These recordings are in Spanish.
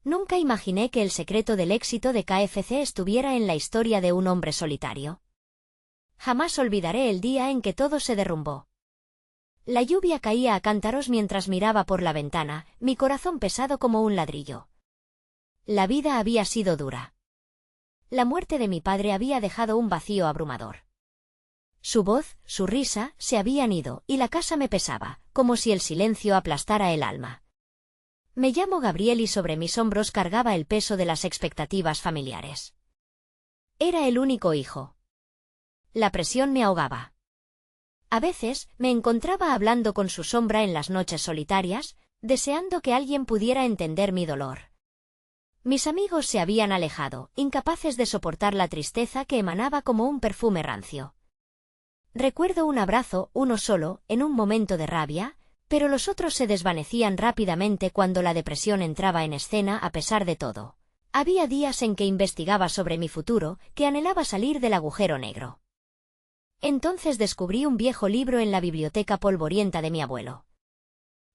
Nunca imaginé que el secreto del éxito de KFC estuviera en la historia de un hombre solitario. Jamás olvidaré el día en que todo se derrumbó. La lluvia caía a cántaros mientras miraba por la ventana, mi corazón pesado como un ladrillo. La vida había sido dura. La muerte de mi padre había dejado un vacío abrumador. Su voz, su risa, se habían ido, y la casa me pesaba, como si el silencio aplastara el alma. Me llamo Gabriel y sobre mis hombros cargaba el peso de las expectativas familiares. Era el único hijo. La presión me ahogaba. A veces, me encontraba hablando con su sombra en las noches solitarias, deseando que alguien pudiera entender mi dolor. Mis amigos se habían alejado, incapaces de soportar la tristeza que emanaba como un perfume rancio. Recuerdo un abrazo, uno solo, en un momento de rabia, pero los otros se desvanecían rápidamente cuando la depresión entraba en escena a pesar de todo. Había días en que investigaba sobre mi futuro, que anhelaba salir del agujero negro. Entonces descubrí un viejo libro en la biblioteca polvorienta de mi abuelo.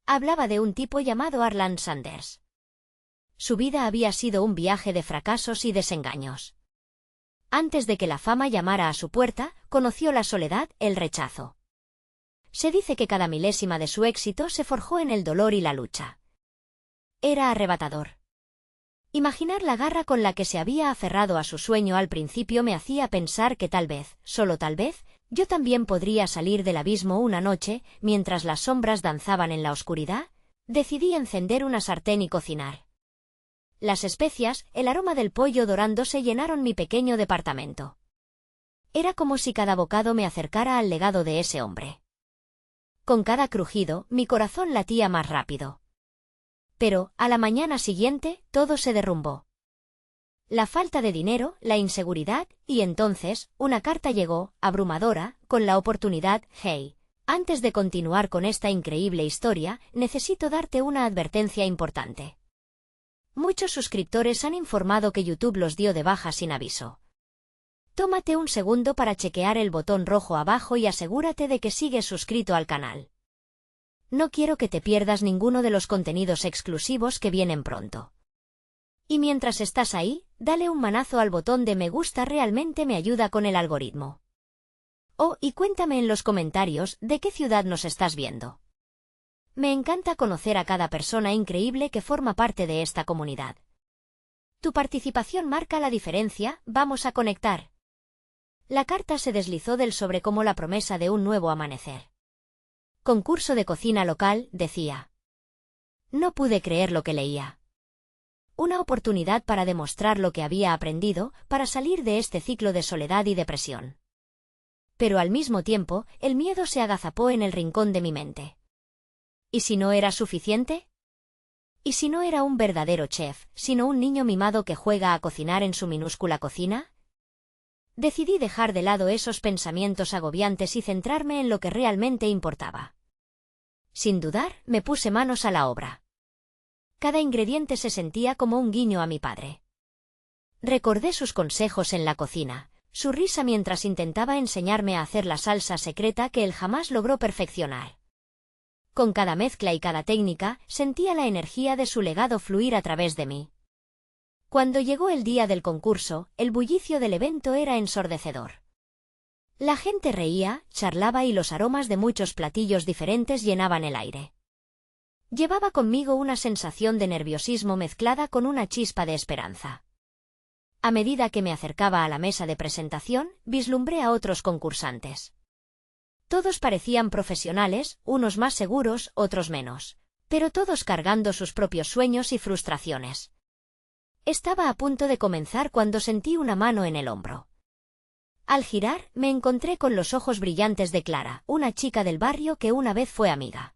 Hablaba de un tipo llamado Arland Sanders. Su vida había sido un viaje de fracasos y desengaños. Antes de que la fama llamara a su puerta, conoció la soledad, el rechazo. Se dice que cada milésima de su éxito se forjó en el dolor y la lucha. Era arrebatador. Imaginar la garra con la que se había aferrado a su sueño al principio me hacía pensar que tal vez, solo tal vez, yo también podría salir del abismo una noche, mientras las sombras danzaban en la oscuridad. Decidí encender una sartén y cocinar. Las especias, el aroma del pollo dorándose llenaron mi pequeño departamento. Era como si cada bocado me acercara al legado de ese hombre. Con cada crujido, mi corazón latía más rápido. Pero, a la mañana siguiente, todo se derrumbó. La falta de dinero, la inseguridad, y entonces, una carta llegó, abrumadora, con la oportunidad: «Hey, antes de continuar con esta increíble historia, necesito darte una advertencia importante. Muchos suscriptores han informado que YouTube los dio de baja sin aviso. Tómate un segundo para chequear el botón rojo abajo y asegúrate de que sigues suscrito al canal. No quiero que te pierdas ninguno de los contenidos exclusivos que vienen pronto. Y mientras estás ahí, dale un manazo al botón de me gusta, realmente me ayuda con el algoritmo. Oh, y cuéntame en los comentarios de qué ciudad nos estás viendo. Me encanta conocer a cada persona increíble que forma parte de esta comunidad. Tu participación marca la diferencia, vamos a conectar». La carta se deslizó del sobre como la promesa de un nuevo amanecer. Concurso de cocina local, decía. No pude creer lo que leía. Una oportunidad para demostrar lo que había aprendido, para salir de este ciclo de soledad y depresión. Pero al mismo tiempo, el miedo se agazapó en el rincón de mi mente. ¿Y si no era suficiente? ¿Y si no era un verdadero chef, sino un niño mimado que juega a cocinar en su minúscula cocina? Decidí dejar de lado esos pensamientos agobiantes y centrarme en lo que realmente importaba. Sin dudar, me puse manos a la obra. Cada ingrediente se sentía como un guiño a mi padre. Recordé sus consejos en la cocina, su risa mientras intentaba enseñarme a hacer la salsa secreta que él jamás logró perfeccionar. Con cada mezcla y cada técnica, sentía la energía de su legado fluir a través de mí. Cuando llegó el día del concurso, el bullicio del evento era ensordecedor. La gente reía, charlaba y los aromas de muchos platillos diferentes llenaban el aire. Llevaba conmigo una sensación de nerviosismo mezclada con una chispa de esperanza. A medida que me acercaba a la mesa de presentación, vislumbré a otros concursantes. Todos parecían profesionales, unos más seguros, otros menos, pero todos cargando sus propios sueños y frustraciones. Estaba a punto de comenzar cuando sentí una mano en el hombro. Al girar, me encontré con los ojos brillantes de Clara, una chica del barrio que una vez fue amiga.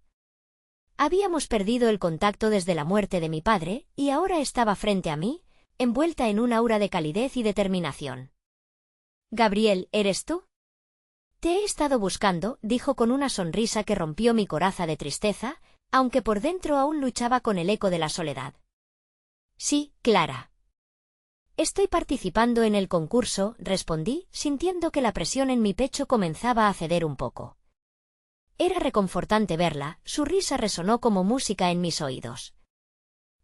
Habíamos perdido el contacto desde la muerte de mi padre, y ahora estaba frente a mí, envuelta en un aura de calidez y determinación. «Gabriel, ¿eres tú?» «Te he estado buscando», dijo con una sonrisa que rompió mi coraza de tristeza, aunque por dentro aún luchaba con el eco de la soledad. «Sí, Clara. Estoy participando en el concurso», respondí, sintiendo que la presión en mi pecho comenzaba a ceder un poco. Era reconfortante verla, su risa resonó como música en mis oídos.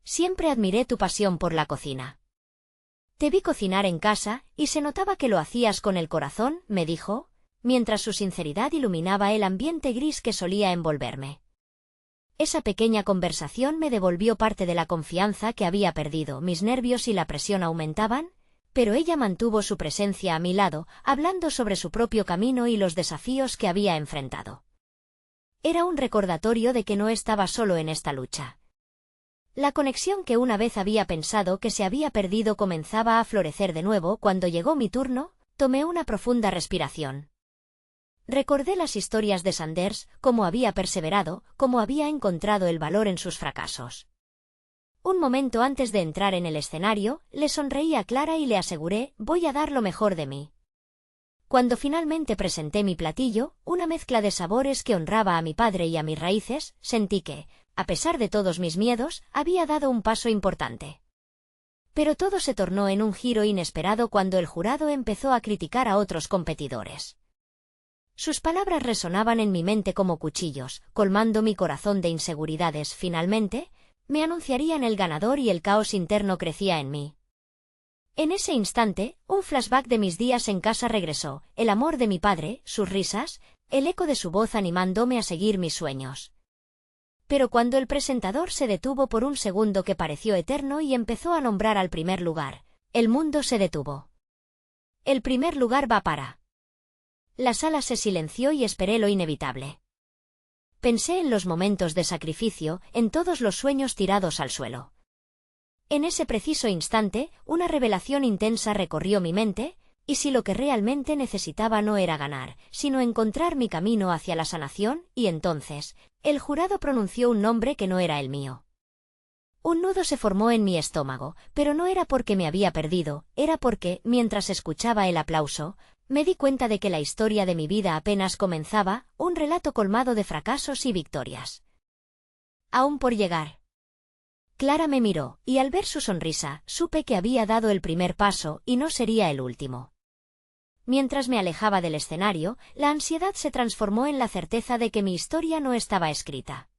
Siempre admiré tu pasión por la cocina. Te vi cocinar en casa, y se notaba que lo hacías con el corazón, me dijo, mientras su sinceridad iluminaba el ambiente gris que solía envolverme. Esa pequeña conversación me devolvió parte de la confianza que había perdido, mis nervios y la presión aumentaban, pero ella mantuvo su presencia a mi lado, hablando sobre su propio camino y los desafíos que había enfrentado. Era un recordatorio de que no estaba solo en esta lucha. La conexión que una vez había pensado que se había perdido comenzaba a florecer de nuevo. Cuando llegó mi turno, tomé una profunda respiración. Recordé las historias de Sanders, cómo había perseverado, cómo había encontrado el valor en sus fracasos. Un momento antes de entrar en el escenario, le sonreí a Clara y le aseguré, voy a dar lo mejor de mí. Cuando finalmente presenté mi platillo, una mezcla de sabores que honraba a mi padre y a mis raíces, sentí que, a pesar de todos mis miedos, había dado un paso importante. Pero todo se tornó en un giro inesperado cuando el jurado empezó a criticar a otros competidores. Sus palabras resonaban en mi mente como cuchillos, colmando mi corazón de inseguridades. Finalmente, me anunciarían el ganador y el caos interno crecía en mí. En ese instante, un flashback de mis días en casa regresó, el amor de mi padre, sus risas, el eco de su voz animándome a seguir mis sueños. Pero cuando el presentador se detuvo por un segundo que pareció eterno y empezó a nombrar al primer lugar, el mundo se detuvo. El primer lugar va para... La sala se silenció y esperé lo inevitable. Pensé en los momentos de sacrificio, en todos los sueños tirados al suelo. En ese preciso instante, una revelación intensa recorrió mi mente, y si lo que realmente necesitaba no era ganar, sino encontrar mi camino hacia la sanación, y entonces, el jurado pronunció un nombre que no era el mío. Un nudo se formó en mi estómago, pero no era porque me había perdido, era porque, mientras escuchaba el aplauso, me di cuenta de que la historia de mi vida apenas comenzaba, un relato colmado de fracasos y victorias. Aún por llegar. Clara me miró, y al ver su sonrisa, supe que había dado el primer paso, y no sería el último. Mientras me alejaba del escenario, la ansiedad se transformó en la certeza de que mi historia no estaba escrita.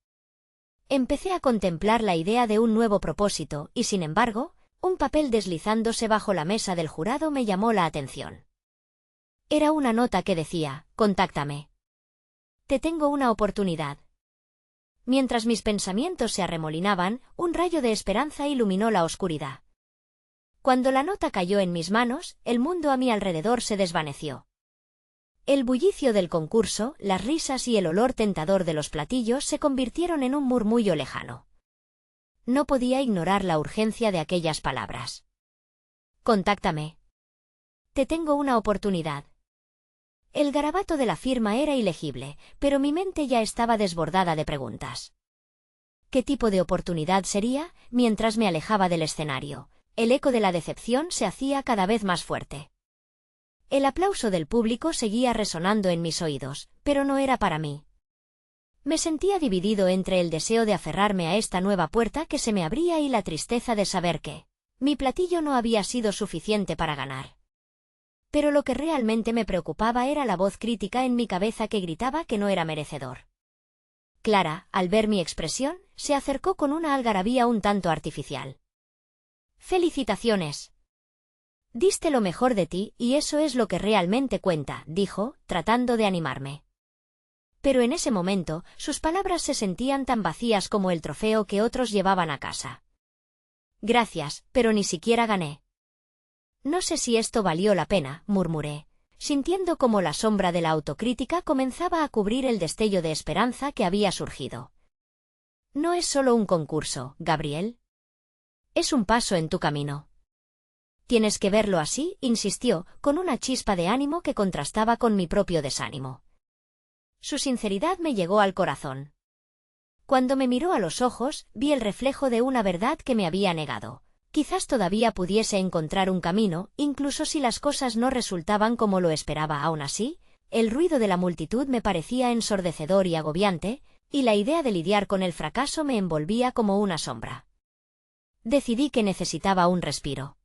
Empecé a contemplar la idea de un nuevo propósito, y sin embargo, un papel deslizándose bajo la mesa del jurado me llamó la atención. Era una nota que decía, contáctame. Te tengo una oportunidad. Mientras mis pensamientos se arremolinaban, un rayo de esperanza iluminó la oscuridad. Cuando la nota cayó en mis manos, el mundo a mi alrededor se desvaneció. El bullicio del concurso, las risas y el olor tentador de los platillos se convirtieron en un murmullo lejano. No podía ignorar la urgencia de aquellas palabras. Contáctame. Te tengo una oportunidad. El garabato de la firma era ilegible, pero mi mente ya estaba desbordada de preguntas. ¿Qué tipo de oportunidad sería? Mientras me alejaba del escenario, el eco de la decepción se hacía cada vez más fuerte. El aplauso del público seguía resonando en mis oídos, pero no era para mí. Me sentía dividido entre el deseo de aferrarme a esta nueva puerta que se me abría y la tristeza de saber que mi platillo no había sido suficiente para ganar. Pero lo que realmente me preocupaba era la voz crítica en mi cabeza que gritaba que no era merecedor. Clara, al ver mi expresión, se acercó con una algarabía un tanto artificial. «¡Felicitaciones! Diste lo mejor de ti, y eso es lo que realmente cuenta», dijo, tratando de animarme. Pero en ese momento, sus palabras se sentían tan vacías como el trofeo que otros llevaban a casa. «Gracias, pero ni siquiera gané». «No sé si esto valió la pena», murmuré, sintiendo como la sombra de la autocrítica comenzaba a cubrir el destello de esperanza que había surgido. «No es solo un concurso, Gabriel. Es un paso en tu camino». «Tienes que verlo así», insistió, con una chispa de ánimo que contrastaba con mi propio desánimo. Su sinceridad me llegó al corazón. Cuando me miró a los ojos, vi el reflejo de una verdad que me había negado. Quizás todavía pudiese encontrar un camino, incluso si las cosas no resultaban como lo esperaba. Aún así, el ruido de la multitud me parecía ensordecedor y agobiante, y la idea de lidiar con el fracaso me envolvía como una sombra. Decidí que necesitaba un respiro.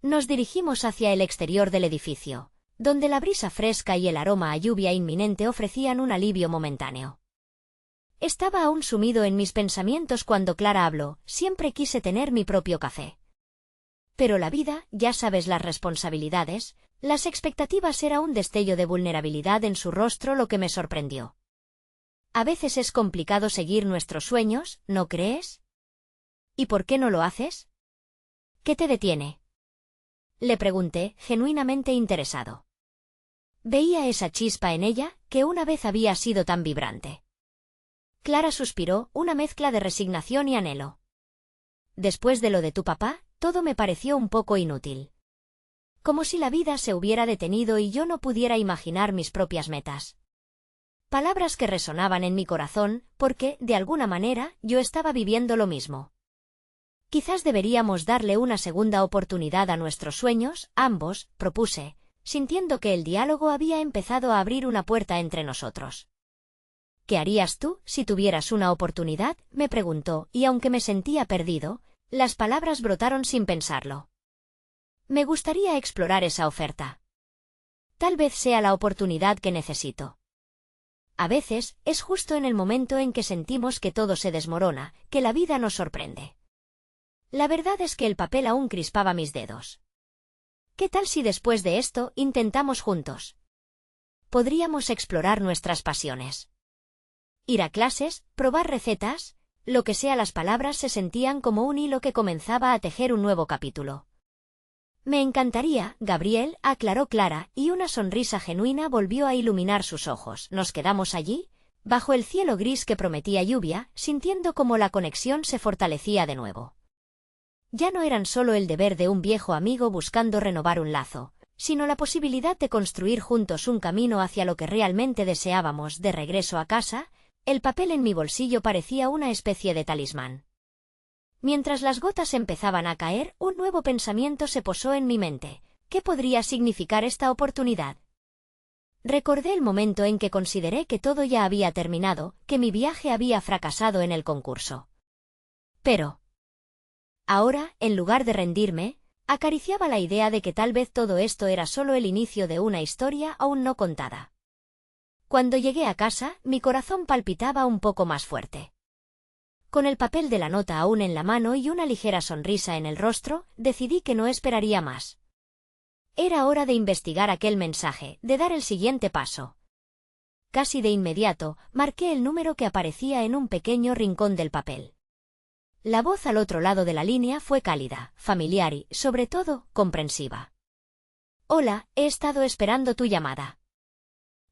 Nos dirigimos hacia el exterior del edificio, donde la brisa fresca y el aroma a lluvia inminente ofrecían un alivio momentáneo. Estaba aún sumido en mis pensamientos cuando Clara habló. Siempre quise tener mi propio café. Pero la vida, ya sabes, las responsabilidades, las expectativas, era un destello de vulnerabilidad en su rostro lo que me sorprendió. A veces es complicado seguir nuestros sueños, ¿no crees? ¿Y por qué no lo haces? ¿Qué te detiene? Le pregunté, genuinamente interesado. Veía esa chispa en ella, que una vez había sido tan vibrante. Clara suspiró, una mezcla de resignación y anhelo. Después de lo de tu papá, todo me pareció un poco inútil. Como si la vida se hubiera detenido y yo no pudiera imaginar mis propias metas. Palabras que resonaban en mi corazón, porque, de alguna manera, yo estaba viviendo lo mismo. Quizás deberíamos darle una segunda oportunidad a nuestros sueños, ambos, propuse, sintiendo que el diálogo había empezado a abrir una puerta entre nosotros. ¿Qué harías tú si tuvieras una oportunidad?, me preguntó, y aunque me sentía perdido, las palabras brotaron sin pensarlo. Me gustaría explorar esa oferta. Tal vez sea la oportunidad que necesito. A veces, es justo en el momento en que sentimos que todo se desmorona, que la vida nos sorprende. La verdad es que el papel aún crispaba mis dedos. ¿Qué tal si después de esto intentamos juntos? Podríamos explorar nuestras pasiones. Ir a clases, probar recetas, lo que sea. Las palabras se sentían como un hilo que comenzaba a tejer un nuevo capítulo. Me encantaría, Gabriel, aclaró Clara, y una sonrisa genuina volvió a iluminar sus ojos. Nos quedamos allí, bajo el cielo gris que prometía lluvia, sintiendo cómo la conexión se fortalecía de nuevo. Ya no eran solo el deber de un viejo amigo buscando renovar un lazo, sino la posibilidad de construir juntos un camino hacia lo que realmente deseábamos. De regreso a casa, el papel en mi bolsillo parecía una especie de talismán. Mientras las gotas empezaban a caer, un nuevo pensamiento se posó en mi mente. ¿Qué podría significar esta oportunidad? Recordé el momento en que consideré que todo ya había terminado, que mi viaje había fracasado en el concurso. Pero ahora, en lugar de rendirme, acariciaba la idea de que tal vez todo esto era solo el inicio de una historia aún no contada. Cuando llegué a casa, mi corazón palpitaba un poco más fuerte. Con el papel de la nota aún en la mano y una ligera sonrisa en el rostro, decidí que no esperaría más. Era hora de investigar aquel mensaje, de dar el siguiente paso. Casi de inmediato, marqué el número que aparecía en un pequeño rincón del papel. La voz al otro lado de la línea fue cálida, familiar y, sobre todo, comprensiva. Hola, he estado esperando tu llamada.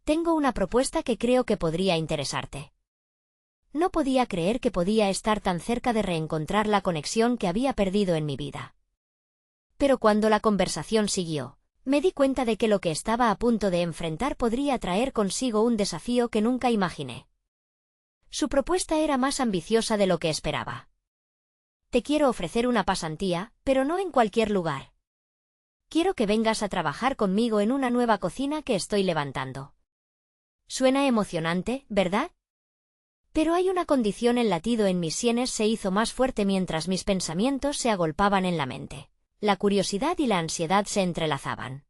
Tengo una propuesta que creo que podría interesarte. No podía creer que podía estar tan cerca de reencontrar la conexión que había perdido en mi vida. Pero cuando la conversación siguió, me di cuenta de que lo que estaba a punto de enfrentar podría traer consigo un desafío que nunca imaginé. Su propuesta era más ambiciosa de lo que esperaba. Te quiero ofrecer una pasantía, pero no en cualquier lugar. Quiero que vengas a trabajar conmigo en una nueva cocina que estoy levantando. Suena emocionante, ¿verdad? Pero hay una condición. El latido en mis sienes se hizo más fuerte mientras mis pensamientos se agolpaban en la mente. La curiosidad y la ansiedad se entrelazaban.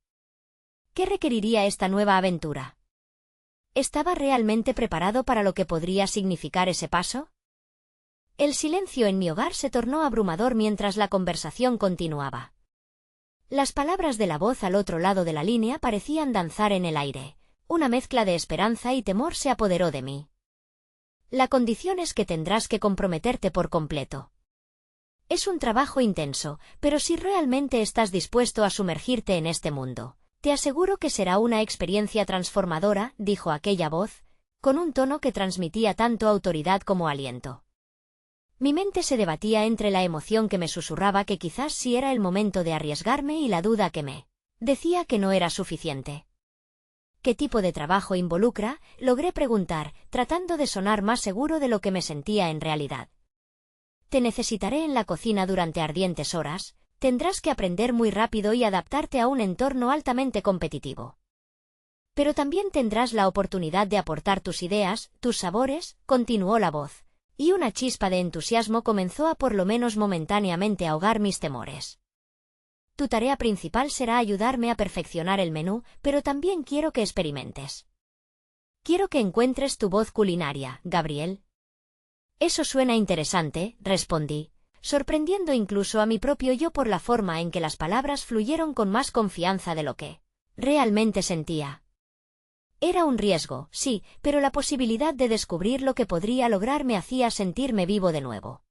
¿Qué requeriría esta nueva aventura? ¿Estaba realmente preparado para lo que podría significar ese paso? El silencio en mi hogar se tornó abrumador mientras la conversación continuaba. Las palabras de la voz al otro lado de la línea parecían danzar en el aire. Una mezcla de esperanza y temor se apoderó de mí. La condición es que tendrás que comprometerte por completo. Es un trabajo intenso, pero si realmente estás dispuesto a sumergirte en este mundo, te aseguro que será una experiencia transformadora, dijo aquella voz, con un tono que transmitía tanto autoridad como aliento. Mi mente se debatía entre la emoción que me susurraba que quizás sí era el momento de arriesgarme y la duda que me decía que no era suficiente. ¿Qué tipo de trabajo involucra?, logré preguntar, tratando de sonar más seguro de lo que me sentía en realidad. Te necesitaré en la cocina durante ardientes horas, tendrás que aprender muy rápido y adaptarte a un entorno altamente competitivo. Pero también tendrás la oportunidad de aportar tus ideas, tus sabores, continuó la voz, y una chispa de entusiasmo comenzó a por lo menos momentáneamente ahogar mis temores. Tu tarea principal será ayudarme a perfeccionar el menú, pero también quiero que experimentes. Quiero que encuentres tu voz culinaria, Gabriel. Eso suena interesante, respondí, sorprendiendo incluso a mi propio yo por la forma en que las palabras fluyeron con más confianza de lo que realmente sentía. Era un riesgo, sí, pero la posibilidad de descubrir lo que podría lograr me hacía sentirme vivo de nuevo.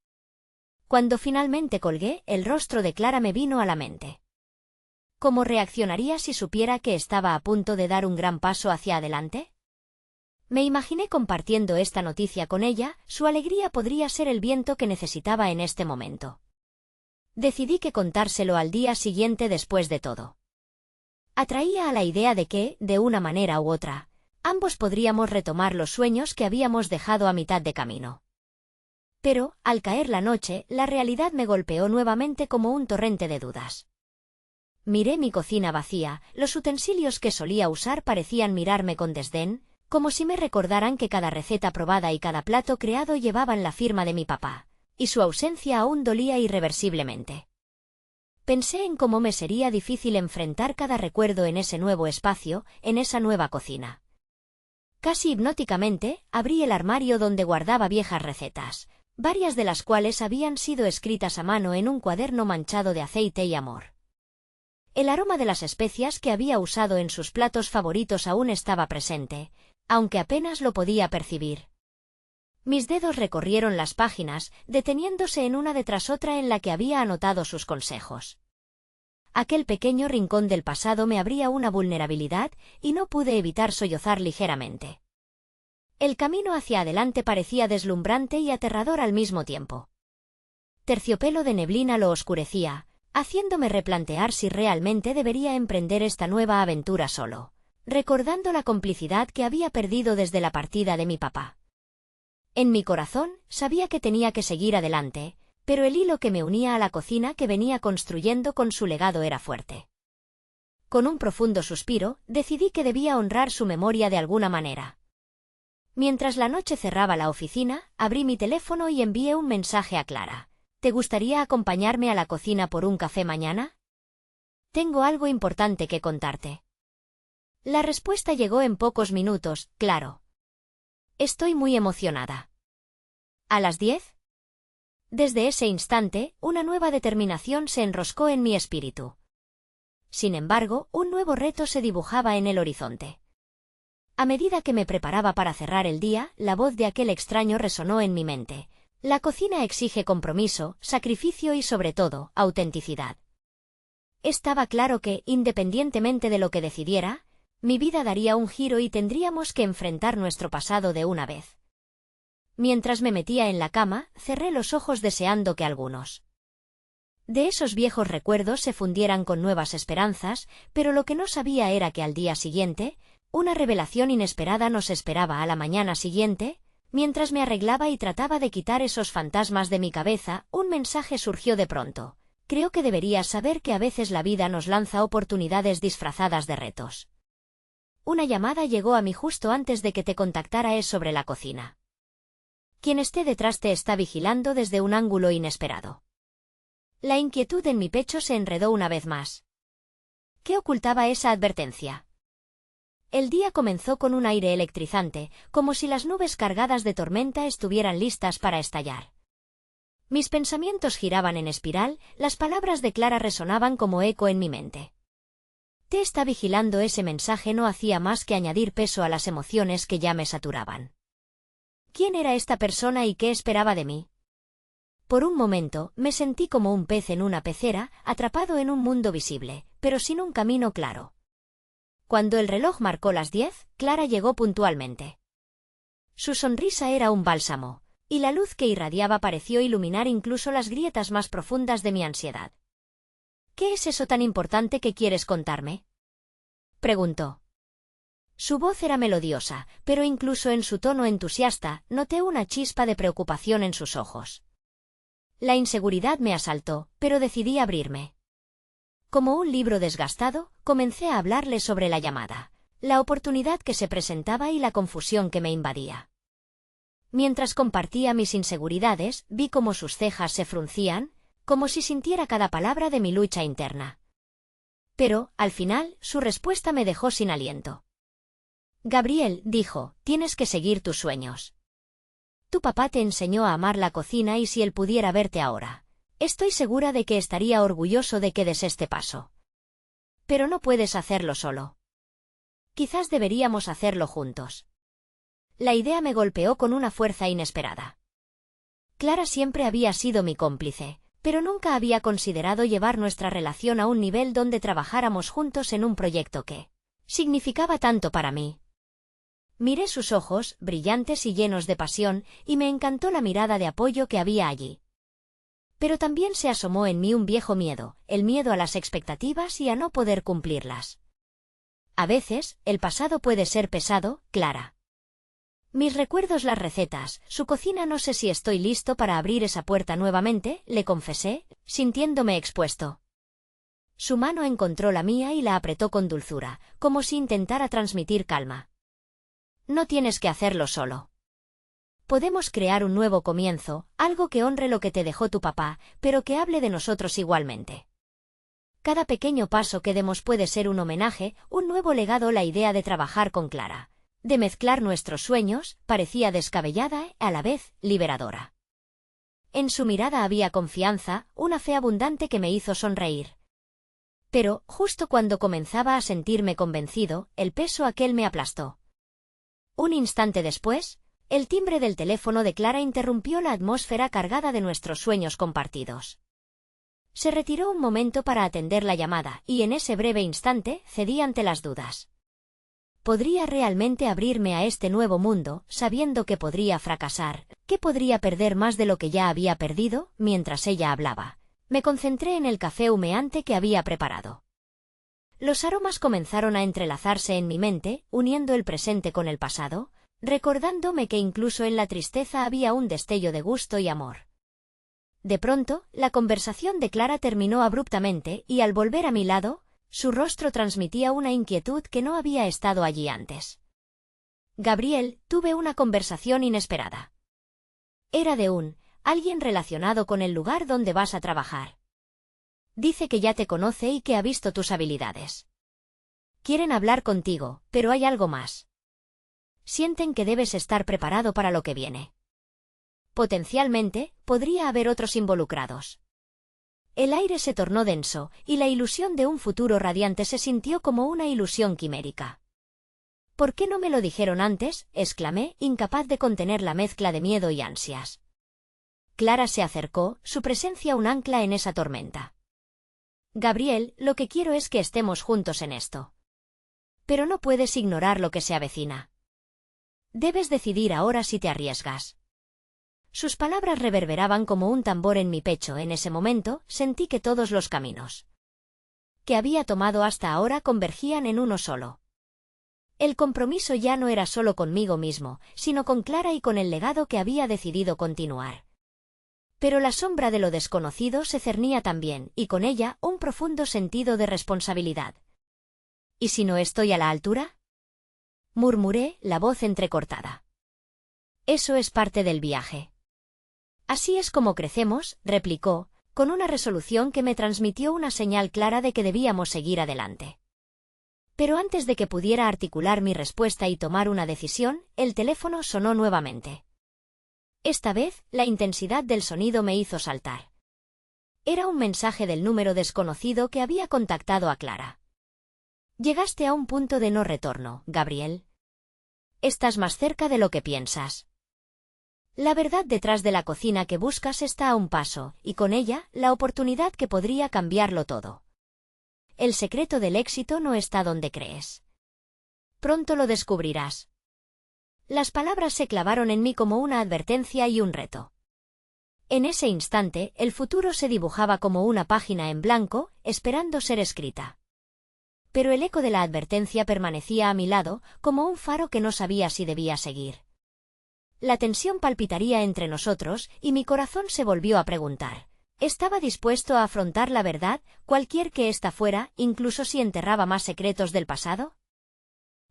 Cuando finalmente colgué, el rostro de Clara me vino a la mente. ¿Cómo reaccionaría si supiera que estaba a punto de dar un gran paso hacia adelante? Me imaginé compartiendo esta noticia con ella, su alegría podría ser el viento que necesitaba en este momento. Decidí que contárselo al día siguiente después de todo. Atraía a la idea de que, de una manera u otra, ambos podríamos retomar los sueños que habíamos dejado a mitad de camino. Pero, al caer la noche, la realidad me golpeó nuevamente como un torrente de dudas. Miré mi cocina vacía, los utensilios que solía usar parecían mirarme con desdén, como si me recordaran que cada receta probada y cada plato creado llevaban la firma de mi papá, y su ausencia aún dolía irreversiblemente. Pensé en cómo me sería difícil enfrentar cada recuerdo en ese nuevo espacio, en esa nueva cocina. Casi hipnóticamente, abrí el armario donde guardaba viejas recetas, varias de las cuales habían sido escritas a mano en un cuaderno manchado de aceite y amor. El aroma de las especias que había usado en sus platos favoritos aún estaba presente, aunque apenas lo podía percibir. Mis dedos recorrieron las páginas, deteniéndose en una detrás otra en la que había anotado sus consejos. Aquel pequeño rincón del pasado me abría una vulnerabilidad y no pude evitar sollozar ligeramente. El camino hacia adelante parecía deslumbrante y aterrador al mismo tiempo. Terciopelo de neblina lo oscurecía, haciéndome replantear si realmente debería emprender esta nueva aventura solo, recordando la complicidad que había perdido desde la partida de mi papá. En mi corazón, sabía que tenía que seguir adelante, pero el hilo que me unía a la cocina que venía construyendo con su legado era fuerte. Con un profundo suspiro, decidí que debía honrar su memoria de alguna manera. Mientras la noche cerraba la oficina, abrí mi teléfono y envié un mensaje a Clara. ¿Te gustaría acompañarme a la cocina por un café mañana? Tengo algo importante que contarte. La respuesta llegó en pocos minutos, claro. Estoy muy emocionada. ¿A las 10? Desde ese instante, una nueva determinación se enroscó en mi espíritu. Sin embargo, un nuevo reto se dibujaba en el horizonte. A medida que me preparaba para cerrar el día, la voz de aquel extraño resonó en mi mente. La cocina exige compromiso, sacrificio y sobre todo, autenticidad. Estaba claro que, independientemente de lo que decidiera, mi vida daría un giro y tendríamos que enfrentar nuestro pasado de una vez. Mientras me metía en la cama, cerré los ojos deseando que algunos de esos viejos recuerdos se fundieran con nuevas esperanzas, pero lo que no sabía era que al día siguiente, una revelación inesperada nos esperaba a la mañana siguiente. Mientras me arreglaba y trataba de quitar esos fantasmas de mi cabeza, un mensaje surgió de pronto. Creo que deberías saber que a veces la vida nos lanza oportunidades disfrazadas de retos. Una llamada llegó a mí justo antes de que te contactara sobre la cocina. Quien esté detrás te está vigilando desde un ángulo inesperado. La inquietud en mi pecho se enredó una vez más. ¿Qué ocultaba esa advertencia? El día comenzó con un aire electrizante, como si las nubes cargadas de tormenta estuvieran listas para estallar. Mis pensamientos giraban en espiral, las palabras de Clara resonaban como eco en mi mente. Te está vigilando. Ese mensaje no hacía más que añadir peso a las emociones que ya me saturaban. ¿Quién era esta persona y qué esperaba de mí? Por un momento, me sentí como un pez en una pecera, atrapado en un mundo visible, pero sin un camino claro. Cuando el reloj marcó las 10, Clara llegó puntualmente. Su sonrisa era un bálsamo, y la luz que irradiaba pareció iluminar incluso las grietas más profundas de mi ansiedad. ¿Qué es eso tan importante que quieres contarme?, preguntó. Su voz era melodiosa, pero incluso en su tono entusiasta, noté una chispa de preocupación en sus ojos. La inseguridad me asaltó, pero decidí abrirme. Como un libro desgastado, comencé a hablarle sobre la llamada, la oportunidad que se presentaba y la confusión que me invadía. Mientras compartía mis inseguridades, vi cómo sus cejas se fruncían, como si sintiera cada palabra de mi lucha interna. Pero, al final, su respuesta me dejó sin aliento. Gabriel, dijo, tienes que seguir tus sueños. Tu papá te enseñó a amar la cocina y si él pudiera verte ahora, estoy segura de que estaría orgulloso de que des este paso. Pero no puedes hacerlo solo. Quizás deberíamos hacerlo juntos. La idea me golpeó con una fuerza inesperada. Clara siempre había sido mi cómplice, pero nunca había considerado llevar nuestra relación a un nivel donde trabajáramos juntos en un proyecto que significaba tanto para mí. Miré sus ojos, brillantes y llenos de pasión, y me encantó la mirada de apoyo que había allí. Pero también se asomó en mí un viejo miedo, el miedo a las expectativas y a no poder cumplirlas. A veces, el pasado puede ser pesado, Clara. Mis recuerdos, las recetas, su cocina, no sé si estoy listo para abrir esa puerta nuevamente, le confesé, sintiéndome expuesto. Su mano encontró la mía y la apretó con dulzura, como si intentara transmitir calma. No tienes que hacerlo solo. Podemos crear un nuevo comienzo, algo que honre lo que te dejó tu papá, pero que hable de nosotros igualmente. Cada pequeño paso que demos puede ser un homenaje, un nuevo legado. La idea de trabajar con Clara, de mezclar nuestros sueños, parecía descabellada y, a la vez, liberadora. En su mirada había confianza, una fe abundante que me hizo sonreír. Pero, justo cuando comenzaba a sentirme convencido, el peso aquel me aplastó. Un instante después, el timbre del teléfono de Clara interrumpió la atmósfera cargada de nuestros sueños compartidos. Se retiró un momento para atender la llamada, y en ese breve instante cedí ante las dudas. ¿Podría realmente abrirme a este nuevo mundo, sabiendo que podría fracasar, que podría perder más de lo que ya había perdido? Mientras ella hablaba, me concentré en el café humeante que había preparado. Los aromas comenzaron a entrelazarse en mi mente, uniendo el presente con el pasado, recordándome que incluso en la tristeza había un destello de gusto y amor. De pronto, la conversación de Clara terminó abruptamente y al volver a mi lado, su rostro transmitía una inquietud que no había estado allí antes. Gabriel, tuve una conversación inesperada. Era de alguien relacionado con el lugar donde vas a trabajar. Dice que ya te conoce y que ha visto tus habilidades. Quieren hablar contigo, pero hay algo más. Sienten que debes estar preparado para lo que viene. Potencialmente, podría haber otros involucrados. El aire se tornó denso, y la ilusión de un futuro radiante se sintió como una ilusión quimérica. ¿Por qué no me lo dijeron antes?, exclamé, incapaz de contener la mezcla de miedo y ansias. Clara se acercó, su presencia un ancla en esa tormenta. Gabriel, lo que quiero es que estemos juntos en esto. Pero no puedes ignorar lo que se avecina. Debes decidir ahora si te arriesgas. Sus palabras reverberaban como un tambor en mi pecho. En ese momento, sentí que todos los caminos que había tomado hasta ahora convergían en uno solo. El compromiso ya no era solo conmigo mismo, sino con Clara y con el legado que había decidido continuar. Pero la sombra de lo desconocido se cernía también, y con ella un profundo sentido de responsabilidad. ¿Y si no estoy a la altura?, murmuré, la voz entrecortada. Eso es parte del viaje. Así es como crecemos, replicó, con una resolución que me transmitió una señal clara de que debíamos seguir adelante. Pero antes de que pudiera articular mi respuesta y tomar una decisión, el teléfono sonó nuevamente. Esta vez, la intensidad del sonido me hizo saltar. Era un mensaje del número desconocido que había contactado a Clara. Llegaste a un punto de no retorno, Gabriel. Estás más cerca de lo que piensas. La verdad detrás de la cocina que buscas está a un paso, y con ella, la oportunidad que podría cambiarlo todo. El secreto del éxito no está donde crees. Pronto lo descubrirás. Las palabras se clavaron en mí como una advertencia y un reto. En ese instante, el futuro se dibujaba como una página en blanco, esperando ser escrita. Pero el eco de la advertencia permanecía a mi lado, como un faro que no sabía si debía seguir. La tensión palpitaría entre nosotros, y mi corazón se volvió a preguntar. ¿Estaba dispuesto a afrontar la verdad, cualquier que ésta fuera, incluso si enterraba más secretos del pasado?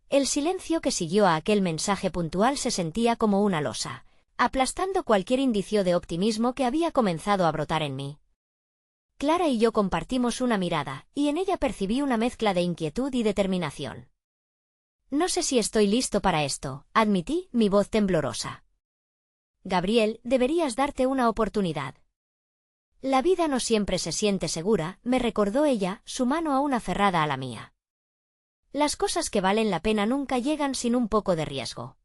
El silencio que siguió a aquel mensaje puntual se sentía como una losa, aplastando cualquier indicio de optimismo que había comenzado a brotar en mí. Clara y yo compartimos una mirada, y en ella percibí una mezcla de inquietud y determinación. No sé si estoy listo para esto, admití, mi voz temblorosa. Gabriel, deberías darte una oportunidad. La vida no siempre se siente segura, me recordó ella, su mano aún aferrada a la mía. Las cosas que valen la pena nunca llegan sin un poco de riesgo.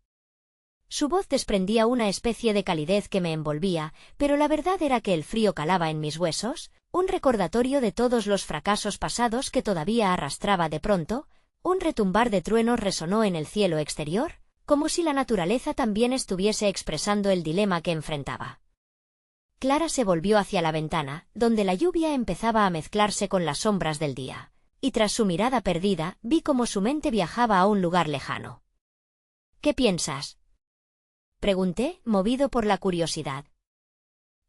Su voz desprendía una especie de calidez que me envolvía, pero la verdad era que el frío calaba en mis huesos, un recordatorio de todos los fracasos pasados que todavía arrastraba. De pronto, un retumbar de truenos resonó en el cielo exterior, como si la naturaleza también estuviese expresando el dilema que enfrentaba. Clara se volvió hacia la ventana, donde la lluvia empezaba a mezclarse con las sombras del día, y tras su mirada perdida, vi cómo su mente viajaba a un lugar lejano. ¿Qué piensas?, pregunté, movido por la curiosidad.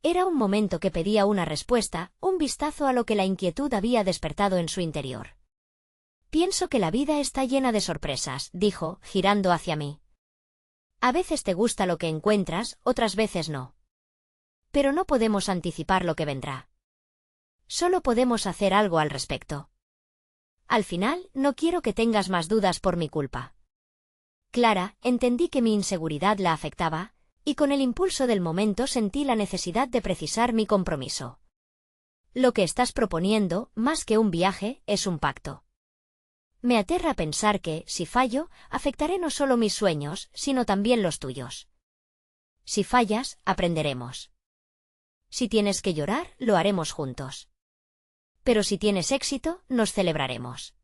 Era un momento que pedía una respuesta, un vistazo a lo que la inquietud había despertado en su interior. Pienso que la vida está llena de sorpresas, dijo, girando hacia mí. A veces te gusta lo que encuentras, otras veces no. Pero no podemos anticipar lo que vendrá. Solo podemos hacer algo al respecto. Al final, no quiero que tengas más dudas por mi culpa. Clara, entendí que mi inseguridad la afectaba, y con el impulso del momento sentí la necesidad de precisar mi compromiso. Lo que estás proponiendo, más que un viaje, es un pacto. Me aterra pensar que, si fallo, afectaré no solo mis sueños, sino también los tuyos. Si fallas, aprenderemos. Si tienes que llorar, lo haremos juntos. Pero si tienes éxito, nos celebraremos.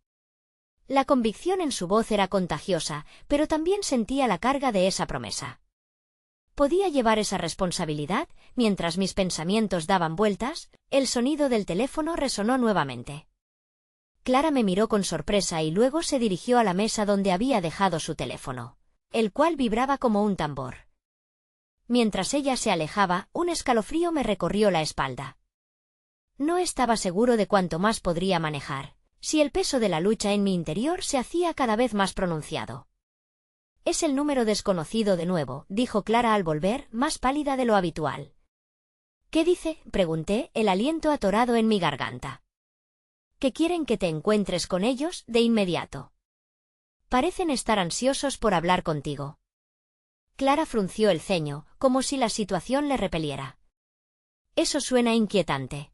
La convicción en su voz era contagiosa, pero también sentía la carga de esa promesa. ¿Podía llevar esa responsabilidad? Mientras mis pensamientos daban vueltas, el sonido del teléfono resonó nuevamente. Clara me miró con sorpresa y luego se dirigió a la mesa donde había dejado su teléfono, el cual vibraba como un tambor. Mientras ella se alejaba, un escalofrío me recorrió la espalda. No estaba seguro de cuánto más podría manejar, si el peso de la lucha en mi interior se hacía cada vez más pronunciado. Es el número desconocido de nuevo, dijo Clara al volver, más pálida de lo habitual. ¿Qué dice?, pregunté, el aliento atorado en mi garganta. Que quieren que te encuentres con ellos de inmediato. Parecen estar ansiosos por hablar contigo. Clara frunció el ceño, como si la situación le repeliera. Eso suena inquietante.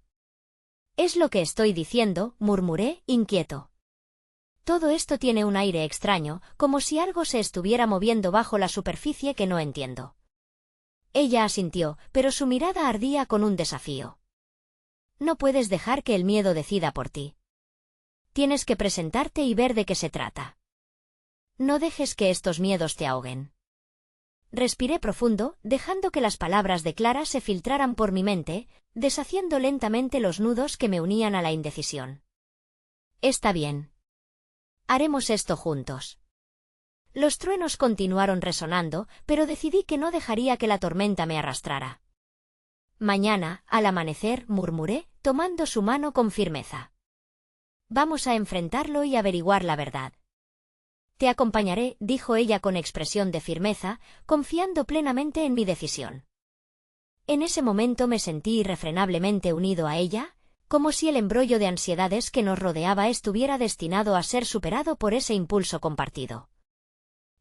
Es lo que estoy diciendo, murmuré, inquieto. Todo esto tiene un aire extraño, como si algo se estuviera moviendo bajo la superficie que no entiendo. Ella asintió, pero su mirada ardía con un desafío. No puedes dejar que el miedo decida por ti. Tienes que presentarte y ver de qué se trata. No dejes que estos miedos te ahoguen. Respiré profundo, dejando que las palabras de Clara se filtraran por mi mente, deshaciendo lentamente los nudos que me unían a la indecisión. Está bien. Haremos esto juntos. Los truenos continuaron resonando, pero decidí que no dejaría que la tormenta me arrastrara. Mañana, al amanecer, murmuré, tomando su mano con firmeza. Vamos a enfrentarlo y averiguar la verdad. Te acompañaré, dijo ella con expresión de firmeza, confiando plenamente en mi decisión. En ese momento me sentí irrefrenablemente unido a ella, como si el embrollo de ansiedades que nos rodeaba estuviera destinado a ser superado por ese impulso compartido.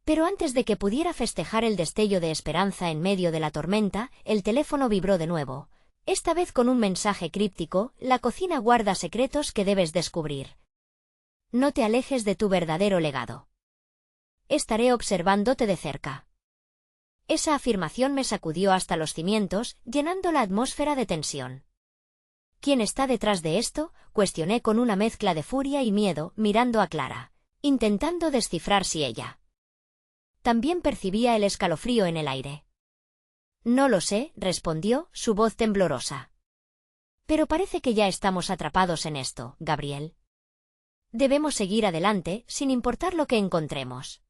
Pero antes de que pudiera festejar el destello de esperanza en medio de la tormenta, el teléfono vibró de nuevo, esta vez con un mensaje críptico: la cocina guarda secretos que debes descubrir. No te alejes de tu verdadero legado. Estaré observándote de cerca. Esa afirmación me sacudió hasta los cimientos, llenando la atmósfera de tensión. ¿Quién está detrás de esto?, cuestioné con una mezcla de furia y miedo, mirando a Clara, intentando descifrar si ella también percibía el escalofrío en el aire. No lo sé, respondió, su voz temblorosa. Pero parece que ya estamos atrapados en esto, Gabriel. Debemos seguir adelante, sin importar lo que encontremos.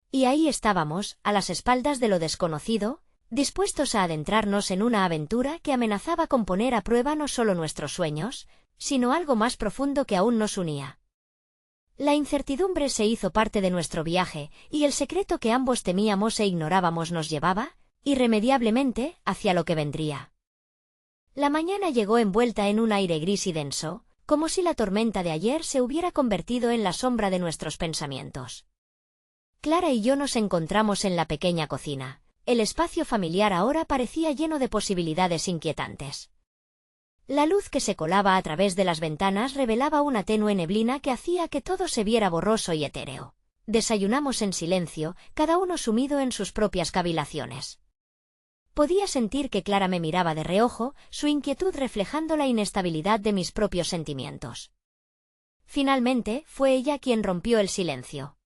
Y ahí estábamos, a las espaldas de lo desconocido, dispuestos a adentrarnos en una aventura que amenazaba con poner a prueba no solo nuestros sueños, sino algo más profundo que aún nos unía. La incertidumbre se hizo parte de nuestro viaje, y el secreto que ambos temíamos e ignorábamos nos llevaba, irremediablemente, hacia lo que vendría. La mañana llegó envuelta en un aire gris y denso, como si la tormenta de ayer se hubiera convertido en la sombra de nuestros pensamientos. Clara y yo nos encontramos en la pequeña cocina, El espacio familiar ahora parecía lleno de posibilidades inquietantes. La luz que se colaba a través de las ventanas revelaba una tenue neblina que hacía que todo se viera borroso y etéreo. Desayunamos en silencio, cada uno sumido en sus propias cavilaciones. Podía sentir que Clara me miraba de reojo, su inquietud reflejando la inestabilidad de mis propios sentimientos. Finalmente, fue ella quien rompió el silencio.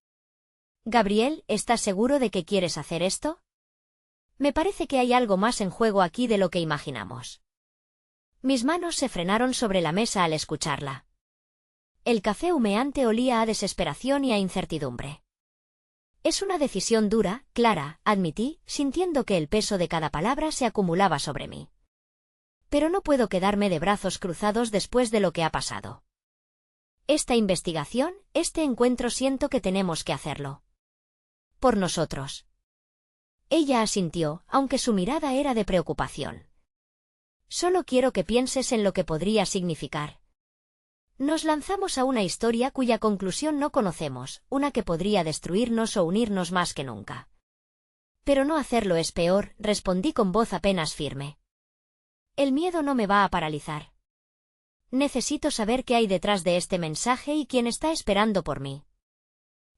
«Gabriel, ¿estás seguro de que quieres hacer esto? Me parece que hay algo más en juego aquí de lo que imaginamos». Mis manos se frenaron sobre la mesa al escucharla. El café humeante olía a desesperación y a incertidumbre. «Es una decisión dura, Clara», admití, sintiendo que el peso de cada palabra se acumulaba sobre mí. «Pero no puedo quedarme de brazos cruzados después de lo que ha pasado. Esta investigación, este encuentro siento que tenemos que hacerlo. Por nosotros». Ella asintió, aunque su mirada era de preocupación. «Solo quiero que pienses en lo que podría significar. Nos lanzamos a una historia cuya conclusión no conocemos, una que podría destruirnos o unirnos más que nunca». «Pero no hacerlo es peor», respondí con voz apenas firme. «El miedo no me va a paralizar. Necesito saber qué hay detrás de este mensaje y quién está esperando por mí».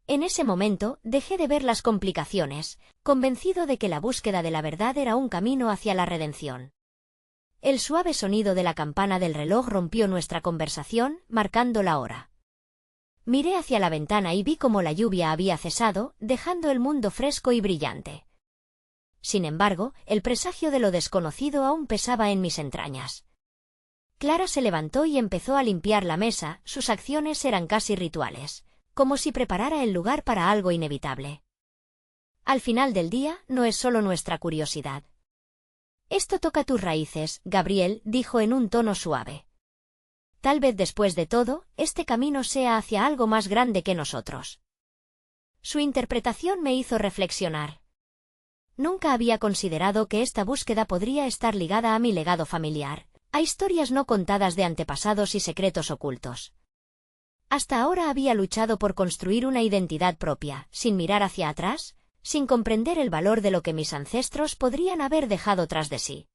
En ese momento, dejé de ver las complicaciones, convencido de que la búsqueda de la verdad era un camino hacia la redención. El suave sonido de la campana del reloj rompió nuestra conversación, marcando la hora. Miré hacia la ventana y vi cómo la lluvia había cesado, dejando el mundo fresco y brillante. Sin embargo, el presagio de lo desconocido aún pesaba en mis entrañas. Clara se levantó y empezó a limpiar la mesa, sus acciones eran casi rituales, como si preparara el lugar para algo inevitable. «Al final del día, no es solo nuestra curiosidad. Esto toca tus raíces», Gabriel dijo en un tono suave. «Tal vez después de todo, este camino sea hacia algo más grande que nosotros». Su interpretación me hizo reflexionar. Nunca había considerado que esta búsqueda podría estar ligada a mi legado familiar, a historias no contadas de antepasados y secretos ocultos. Hasta ahora había luchado por construir una identidad propia, sin mirar hacia atrás, sin comprender el valor de lo que mis ancestros podrían haber dejado tras de sí.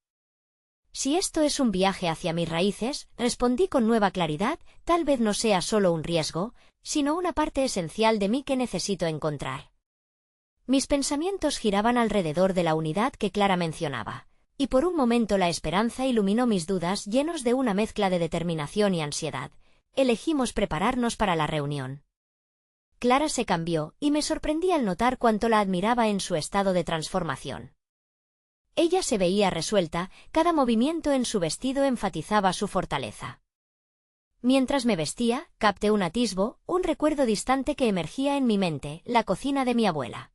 «Si esto es un viaje hacia mis raíces», respondí con nueva claridad, «tal vez no sea solo un riesgo, sino una parte esencial de mí que necesito encontrar». Mis pensamientos giraban alrededor de la unidad que Clara mencionaba, y por un momento la esperanza iluminó mis dudas llenos de una mezcla de determinación y ansiedad. Elegimos prepararnos para la reunión. Clara se cambió, y me sorprendí al notar cuánto la admiraba en su estado de transformación. Ella se veía resuelta, cada movimiento en su vestido enfatizaba su fortaleza. Mientras me vestía, capté un atisbo, un recuerdo distante que emergía en mi mente, la cocina de mi abuela.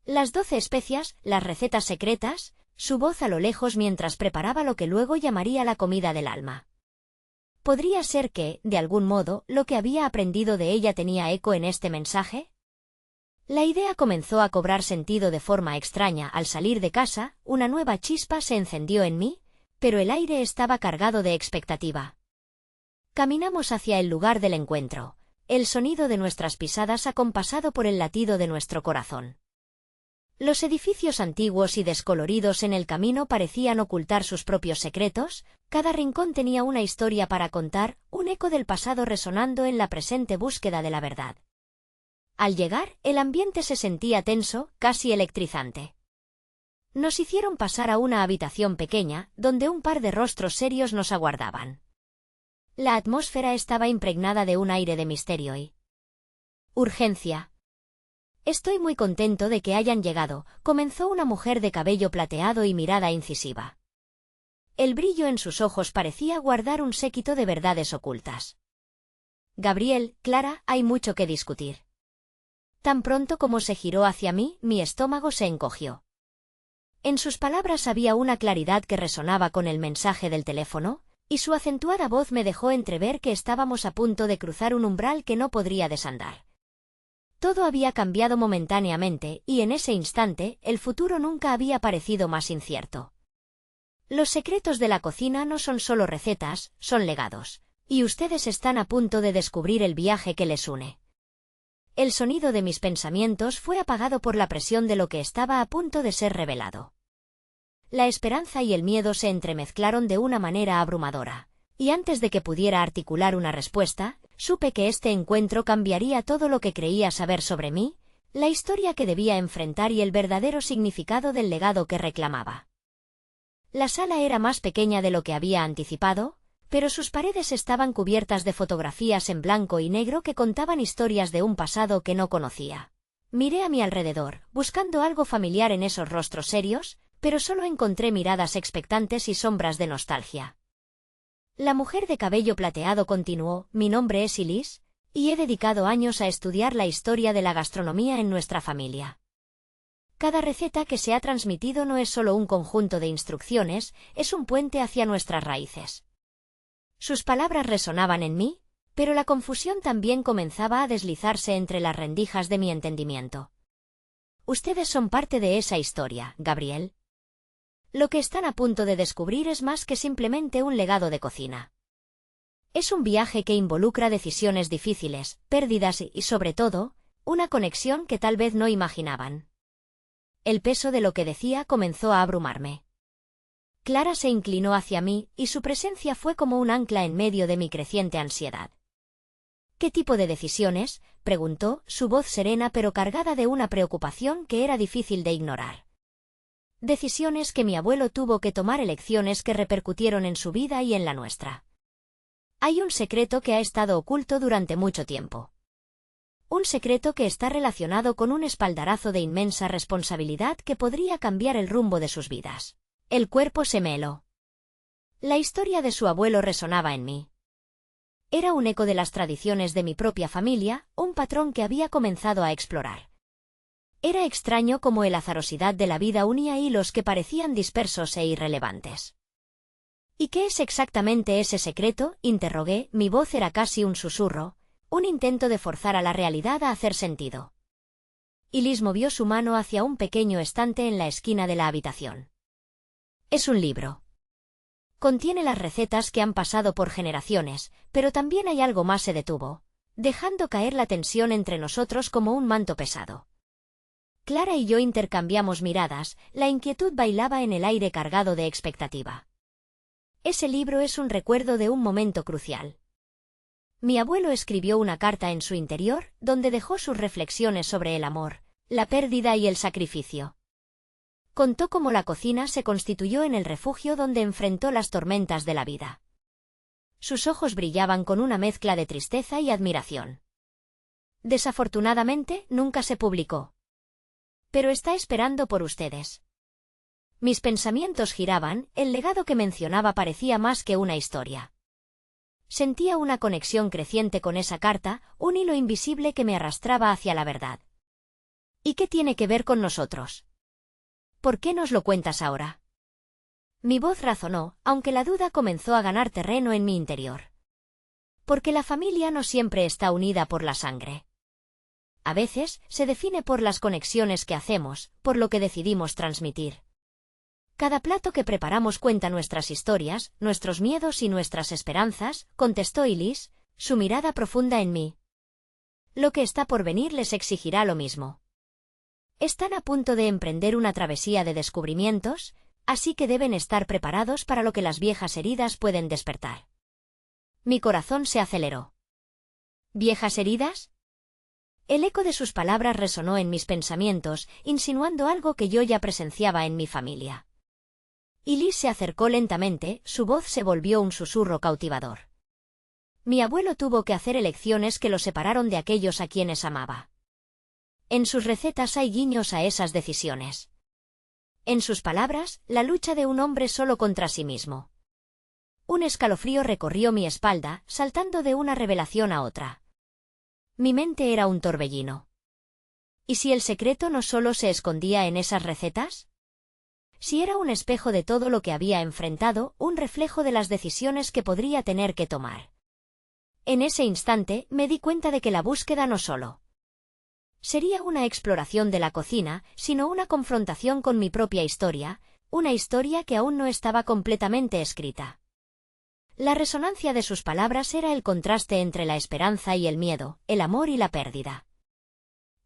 Las 12 especias, las recetas secretas, su voz a lo lejos mientras preparaba lo que luego llamaría la comida del alma. ¿Podría ser que, de algún modo, lo que había aprendido de ella tenía eco en este mensaje? La idea comenzó a cobrar sentido de forma extraña al salir de casa, una nueva chispa se encendió en mí, pero el aire estaba cargado de expectativa. Caminamos hacia el lugar del encuentro, el sonido de nuestras pisadas acompasado por el latido de nuestro corazón. Los edificios antiguos y descoloridos en el camino parecían ocultar sus propios secretos, cada rincón tenía una historia para contar, un eco del pasado resonando en la presente búsqueda de la verdad. Al llegar, el ambiente se sentía tenso, casi electrizante. Nos hicieron pasar a una habitación pequeña, donde un par de rostros serios nos aguardaban. La atmósfera estaba impregnada de un aire de misterio y urgencia. «Estoy muy contento de que hayan llegado», comenzó una mujer de cabello plateado y mirada incisiva. El brillo en sus ojos parecía guardar un séquito de verdades ocultas. «Gabriel, Clara, hay mucho que discutir». Tan pronto como se giró hacia mí, mi estómago se encogió. En sus palabras había una claridad que resonaba con el mensaje del teléfono, y su acentuada voz me dejó entrever que estábamos a punto de cruzar un umbral que no podría desandar. Todo había cambiado momentáneamente, y en ese instante, el futuro nunca había parecido más incierto. Los secretos de la cocina no son solo recetas, son legados, y ustedes están a punto de descubrir el viaje que les une. El sonido de mis pensamientos fue apagado por la presión de lo que estaba a punto de ser revelado. La esperanza y el miedo se entremezclaron de una manera abrumadora, y antes de que pudiera articular una respuesta, supe que este encuentro cambiaría todo lo que creía saber sobre mí, la historia que debía enfrentar y el verdadero significado del legado que reclamaba. La sala era más pequeña de lo que había anticipado, pero sus paredes estaban cubiertas de fotografías en blanco y negro que contaban historias de un pasado que no conocía. Miré a mi alrededor, buscando algo familiar en esos rostros serios, pero solo encontré miradas expectantes y sombras de nostalgia. La mujer de cabello plateado continuó: mi nombre es Elise, y he dedicado años a estudiar la historia de la gastronomía en nuestra familia. Cada receta que se ha transmitido no es solo un conjunto de instrucciones, es un puente hacia nuestras raíces. Sus palabras resonaban en mí, pero la confusión también comenzaba a deslizarse entre las rendijas de mi entendimiento. Ustedes son parte de esa historia, Gabriel. Lo que están a punto de descubrir es más que simplemente un legado de cocina. Es un viaje que involucra decisiones difíciles, pérdidas y, sobre todo, una conexión que tal vez no imaginaban. El peso de lo que decía comenzó a abrumarme. Clara se inclinó hacia mí, y su presencia fue como un ancla en medio de mi creciente ansiedad. ¿Qué tipo de decisiones?, preguntó, su voz serena pero cargada de una preocupación que era difícil de ignorar. Decisiones que mi abuelo tuvo que tomar, elecciones que repercutieron en su vida y en la nuestra. Hay un secreto que ha estado oculto durante mucho tiempo. Un secreto que está relacionado con un espaldarazo de inmensa responsabilidad que podría cambiar el rumbo de sus vidas. El cuerpo se me heló. La historia de su abuelo resonaba en mí. Era un eco de las tradiciones de mi propia familia, un patrón que había comenzado a explorar. Era extraño cómo la azarosidad de la vida unía hilos que parecían dispersos e irrelevantes. ¿Y qué es exactamente ese secreto?, interrogué, mi voz era casi un susurro, un intento de forzar a la realidad a hacer sentido. Elise movió su mano hacia un pequeño estante en la esquina de la habitación. Es un libro. Contiene las recetas que han pasado por generaciones, pero también hay algo más. Se detuvo, dejando caer la tensión entre nosotros como un manto pesado. Clara y yo intercambiamos miradas, la inquietud bailaba en el aire cargado de expectativa. Ese libro es un recuerdo de un momento crucial. Mi abuelo escribió una carta en su interior, donde dejó sus reflexiones sobre el amor, la pérdida y el sacrificio. Contó cómo la cocina se constituyó en el refugio donde enfrentó las tormentas de la vida. Sus ojos brillaban con una mezcla de tristeza y admiración. Desafortunadamente, nunca se publicó. Pero está esperando por ustedes. Mis pensamientos giraban, el legado que mencionaba parecía más que una historia. Sentía una conexión creciente con esa carta, un hilo invisible que me arrastraba hacia la verdad. ¿Y qué tiene que ver con nosotros? ¿Por qué nos lo cuentas ahora? Mi voz razonó, aunque la duda comenzó a ganar terreno en mi interior. Porque la familia no siempre está unida por la sangre. A veces, se define por las conexiones que hacemos, por lo que decidimos transmitir. Cada plato que preparamos cuenta nuestras historias, nuestros miedos y nuestras esperanzas, contestó Elise, su mirada profunda en mí. Lo que está por venir les exigirá lo mismo. Están a punto de emprender una travesía de descubrimientos, así que deben estar preparados para lo que las viejas heridas pueden despertar. Mi corazón se aceleró. ¿Viejas heridas? El eco de sus palabras resonó en mis pensamientos, insinuando algo que yo ya presenciaba en mi familia. Elise se acercó lentamente, su voz se volvió un susurro cautivador. Mi abuelo tuvo que hacer elecciones que lo separaron de aquellos a quienes amaba. En sus recetas hay guiños a esas decisiones. En sus palabras, la lucha de un hombre solo contra sí mismo. Un escalofrío recorrió mi espalda, saltando de una revelación a otra. Mi mente era un torbellino. ¿Y si el secreto no solo se escondía en esas recetas? Si era un espejo de todo lo que había enfrentado, un reflejo de las decisiones que podría tener que tomar. En ese instante, me di cuenta de que la búsqueda no solo sería una exploración de la cocina, sino una confrontación con mi propia historia, una historia que aún no estaba completamente escrita. La resonancia de sus palabras era el contraste entre la esperanza y el miedo, el amor y la pérdida.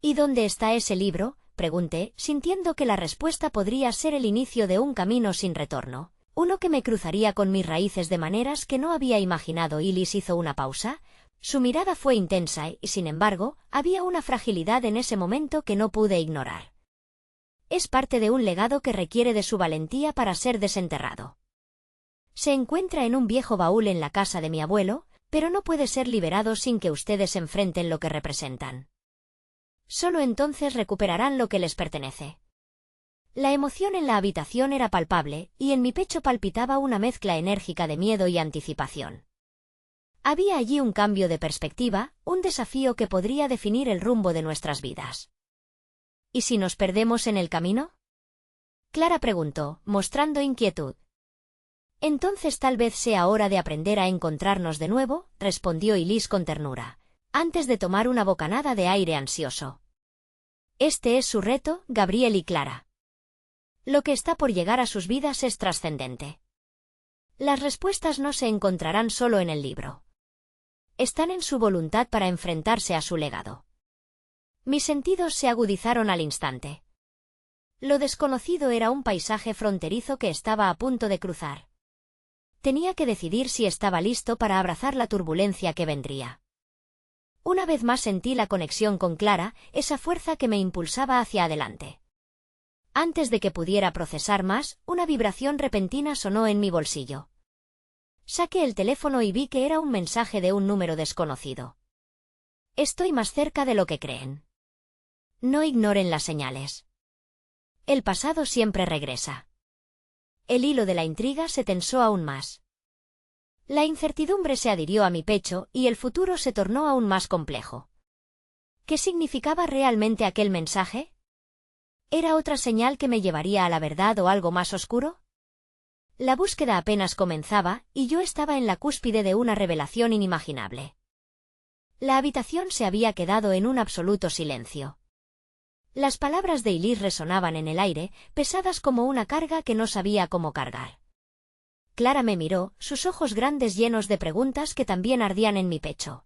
¿Y dónde está ese libro?, pregunté, sintiendo que la respuesta podría ser el inicio de un camino sin retorno, uno que me cruzaría con mis raíces de maneras que no había imaginado. Ilis hizo una pausa. Su mirada fue intensa y, sin embargo, había una fragilidad en ese momento que no pude ignorar. Es parte de un legado que requiere de su valentía para ser desenterrado. Se encuentra en un viejo baúl en la casa de mi abuelo, pero no puede ser liberado sin que ustedes enfrenten lo que representan. Solo entonces recuperarán lo que les pertenece. La emoción en la habitación era palpable, y en mi pecho palpitaba una mezcla enérgica de miedo y anticipación. Había allí un cambio de perspectiva, un desafío que podría definir el rumbo de nuestras vidas. ¿Y si nos perdemos en el camino?, Clara preguntó, mostrando inquietud. Entonces tal vez sea hora de aprender a encontrarnos de nuevo, respondió Ilis con ternura, antes de tomar una bocanada de aire ansioso. Este es su reto, Gabriel y Clara. Lo que está por llegar a sus vidas es trascendente. Las respuestas no se encontrarán solo en el libro. Están en su voluntad para enfrentarse a su legado. Mis sentidos se agudizaron al instante. Lo desconocido era un paisaje fronterizo que estaba a punto de cruzar. Tenía que decidir si estaba listo para abrazar la turbulencia que vendría. Una vez más sentí la conexión con Clara, esa fuerza que me impulsaba hacia adelante. Antes de que pudiera procesar más, una vibración repentina sonó en mi bolsillo. Saqué el teléfono y vi que era un mensaje de un número desconocido. Estoy más cerca de lo que creen. No ignoren las señales. El pasado siempre regresa. El hilo de la intriga se tensó aún más. La incertidumbre se adhirió a mi pecho y el futuro se tornó aún más complejo. ¿Qué significaba realmente aquel mensaje? ¿Era otra señal que me llevaría a la verdad o algo más oscuro? La búsqueda apenas comenzaba y yo estaba en la cúspide de una revelación inimaginable. La habitación se había quedado en un absoluto silencio. Las palabras de Ilis resonaban en el aire, pesadas como una carga que no sabía cómo cargar. Clara me miró, sus ojos grandes llenos de preguntas que también ardían en mi pecho.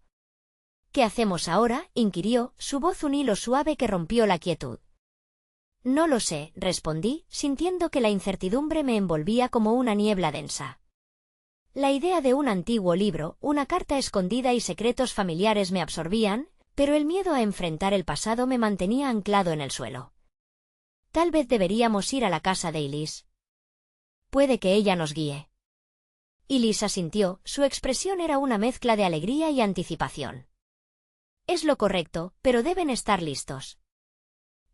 ¿Qué hacemos ahora?, inquirió, su voz un hilo suave que rompió la quietud. No lo sé, respondí, sintiendo que la incertidumbre me envolvía como una niebla densa. La idea de un antiguo libro, una carta escondida y secretos familiares me absorbían, pero el miedo a enfrentar el pasado me mantenía anclado en el suelo. Tal vez deberíamos ir a la casa de Ilis. Puede que ella nos guíe. Ilis asintió, su expresión era una mezcla de alegría y anticipación. Es lo correcto, pero deben estar listos.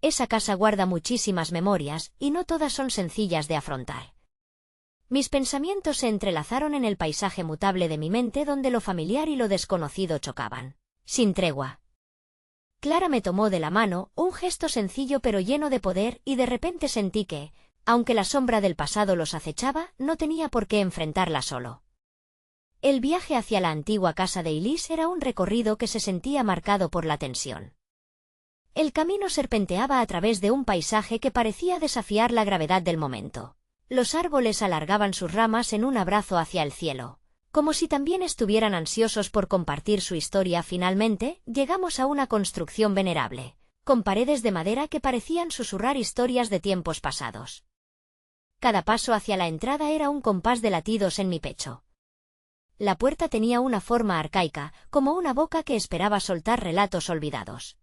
Esa casa guarda muchísimas memorias, y no todas son sencillas de afrontar. Mis pensamientos se entrelazaron en el paisaje mutable de mi mente donde lo familiar y lo desconocido chocaban, sin tregua. Clara me tomó de la mano, un gesto sencillo pero lleno de poder, y de repente sentí que, aunque la sombra del pasado los acechaba, no tenía por qué enfrentarla solo. El viaje hacia la antigua casa de Ilis era un recorrido que se sentía marcado por la tensión. El camino serpenteaba a través de un paisaje que parecía desafiar la gravedad del momento. Los árboles alargaban sus ramas en un abrazo hacia el cielo, como si también estuvieran ansiosos por compartir su historia. Finalmente, llegamos a una construcción venerable, con paredes de madera que parecían susurrar historias de tiempos pasados. Cada paso hacia la entrada era un compás de latidos en mi pecho. La puerta tenía una forma arcaica, como una boca que esperaba soltar relatos olvidados.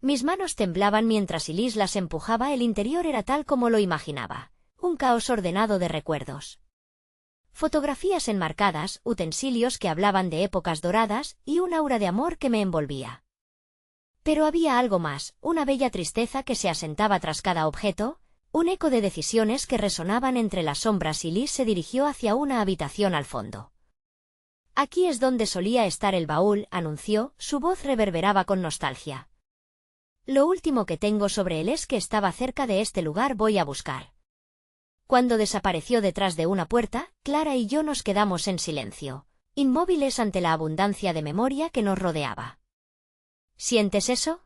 Mis manos temblaban mientras Ilis las empujaba. El interior era tal como lo imaginaba, un caos ordenado de recuerdos. Fotografías enmarcadas, utensilios que hablaban de épocas doradas, y un aura de amor que me envolvía. Pero había algo más, una bella tristeza que se asentaba tras cada objeto, un eco de decisiones que resonaban entre las sombras. Ilis se dirigió hacia una habitación al fondo. Aquí es donde solía estar el baúl, anunció, su voz reverberaba con nostalgia. Lo último que tengo sobre él es que estaba cerca de este lugar. Voy a buscar. Cuando desapareció detrás de una puerta, Clara y yo nos quedamos en silencio, inmóviles ante la abundancia de memoria que nos rodeaba. ¿Sientes eso?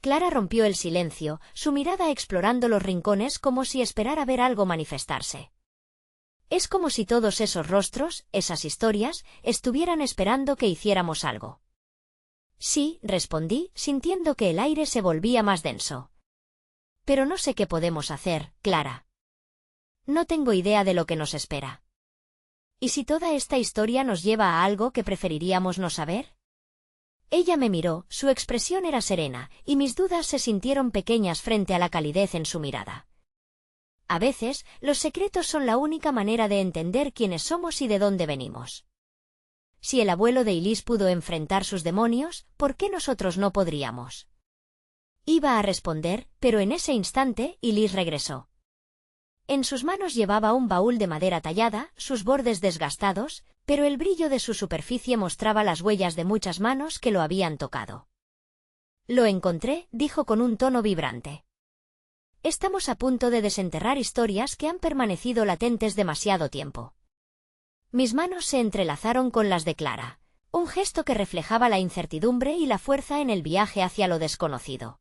Clara rompió el silencio, su mirada explorando los rincones como si esperara ver algo manifestarse. Es como si todos esos rostros, esas historias, estuvieran esperando que hiciéramos algo. Sí, respondí, sintiendo que el aire se volvía más denso. Pero no sé qué podemos hacer, Clara. No tengo idea de lo que nos espera. ¿Y si toda esta historia nos lleva a algo que preferiríamos no saber? Ella me miró, su expresión era serena, y mis dudas se sintieron pequeñas frente a la calidez en su mirada. A veces, los secretos son la única manera de entender quiénes somos y de dónde venimos. Si el abuelo de Elise pudo enfrentar sus demonios, ¿por qué nosotros no podríamos? Iba a responder, pero en ese instante, Elise regresó. En sus manos llevaba un baúl de madera tallada, sus bordes desgastados, pero el brillo de su superficie mostraba las huellas de muchas manos que lo habían tocado. Lo encontré, dijo con un tono vibrante. Estamos a punto de desenterrar historias que han permanecido latentes demasiado tiempo. Mis manos se entrelazaron con las de Clara, un gesto que reflejaba la incertidumbre y la fuerza en el viaje hacia lo desconocido.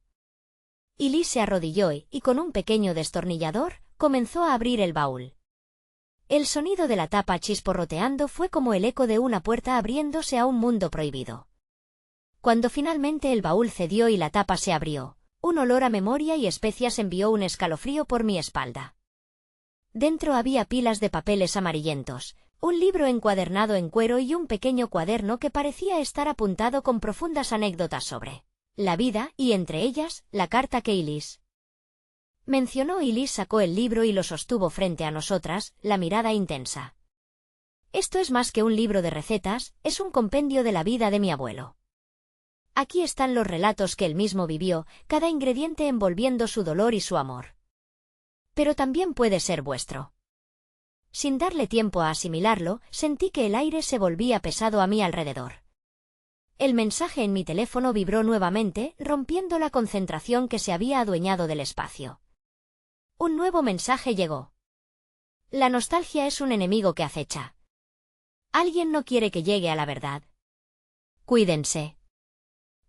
Elise se arrodilló y, con un pequeño destornillador, comenzó a abrir el baúl. El sonido de la tapa chisporroteando fue como el eco de una puerta abriéndose a un mundo prohibido. Cuando finalmente el baúl cedió y la tapa se abrió, un olor a memoria y especias envió un escalofrío por mi espalda. Dentro había pilas de papeles amarillentos, un libro encuadernado en cuero y un pequeño cuaderno que parecía estar apuntado con profundas anécdotas sobre la vida, y entre ellas, la carta que Elise mencionó. Elise sacó el libro y lo sostuvo frente a nosotras, la mirada intensa. Esto es más que un libro de recetas, es un compendio de la vida de mi abuelo. Aquí están los relatos que él mismo vivió, cada ingrediente envolviendo su dolor y su amor. Pero también puede ser vuestro. Sin darle tiempo a asimilarlo, sentí que el aire se volvía pesado a mi alrededor. El mensaje en mi teléfono vibró nuevamente, rompiendo la concentración que se había adueñado del espacio. Un nuevo mensaje llegó. La nostalgia es un enemigo que acecha. Alguien no quiere que llegue a la verdad. Cuídense.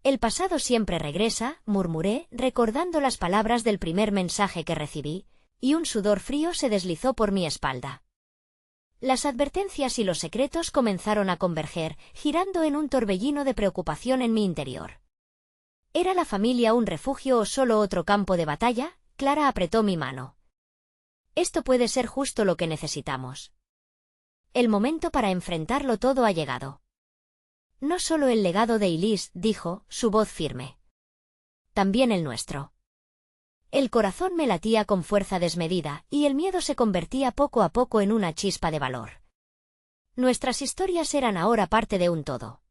El pasado siempre regresa, murmuré, recordando las palabras del primer mensaje que recibí, y un sudor frío se deslizó por mi espalda. Las advertencias y los secretos comenzaron a converger, girando en un torbellino de preocupación en mi interior. ¿Era la familia un refugio o solo otro campo de batalla? Clara apretó mi mano. Esto puede ser justo lo que necesitamos. El momento para enfrentarlo todo ha llegado. No solo el legado de Elise, dijo, su voz firme. También el nuestro. El corazón me latía con fuerza desmedida, y el miedo se convertía poco a poco en una chispa de valor. Nuestras historias eran ahora parte de un todo.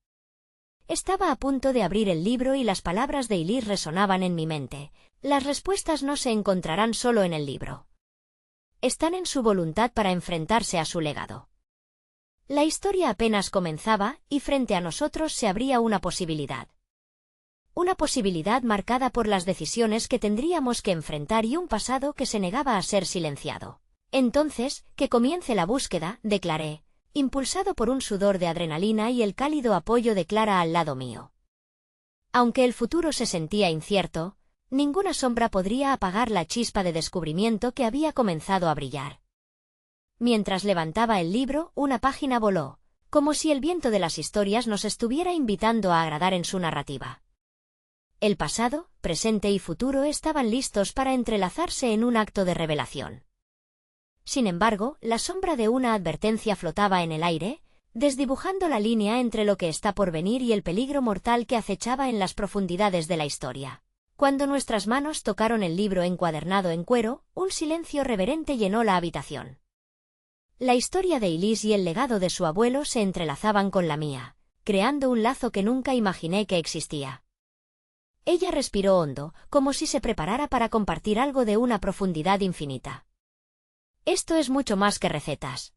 Estaba a punto de abrir el libro y las palabras de Elise resonaban en mi mente. Las respuestas no se encontrarán solo en el libro. Están en su voluntad para enfrentarse a su legado. La historia apenas comenzaba, y frente a nosotros se abría una posibilidad. Una posibilidad marcada por las decisiones que tendríamos que enfrentar y un pasado que se negaba a ser silenciado. Entonces, que comience la búsqueda, declaré, impulsado por un sudor de adrenalina y el cálido apoyo de Clara al lado mío. Aunque el futuro se sentía incierto, ninguna sombra podría apagar la chispa de descubrimiento que había comenzado a brillar. Mientras levantaba el libro, una página voló, como si el viento de las historias nos estuviera invitando a agradar en su narrativa. El pasado, presente y futuro estaban listos para entrelazarse en un acto de revelación. Sin embargo, la sombra de una advertencia flotaba en el aire, desdibujando la línea entre lo que está por venir y el peligro mortal que acechaba en las profundidades de la historia. Cuando nuestras manos tocaron el libro encuadernado en cuero, un silencio reverente llenó la habitación. La historia de Elise y el legado de su abuelo se entrelazaban con la mía, creando un lazo que nunca imaginé que existía. Ella respiró hondo, como si se preparara para compartir algo de una profundidad infinita. Esto es mucho más que recetas.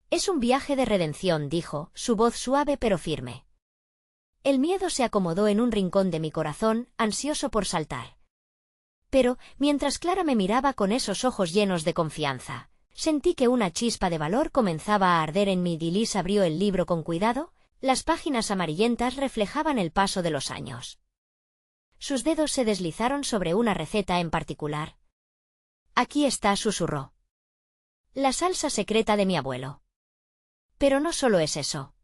Es un viaje de redención, dijo, su voz suave pero firme. El miedo se acomodó en un rincón de mi corazón, ansioso por saltar. Pero, mientras Clara me miraba con esos ojos llenos de confianza, sentí que una chispa de valor comenzaba a arder en mí. Elise abrió el libro con cuidado, las páginas amarillentas reflejaban el paso de los años. Sus dedos se deslizaron sobre una receta en particular. Aquí está, susurró. La salsa secreta de mi abuelo. Pero no solo es eso.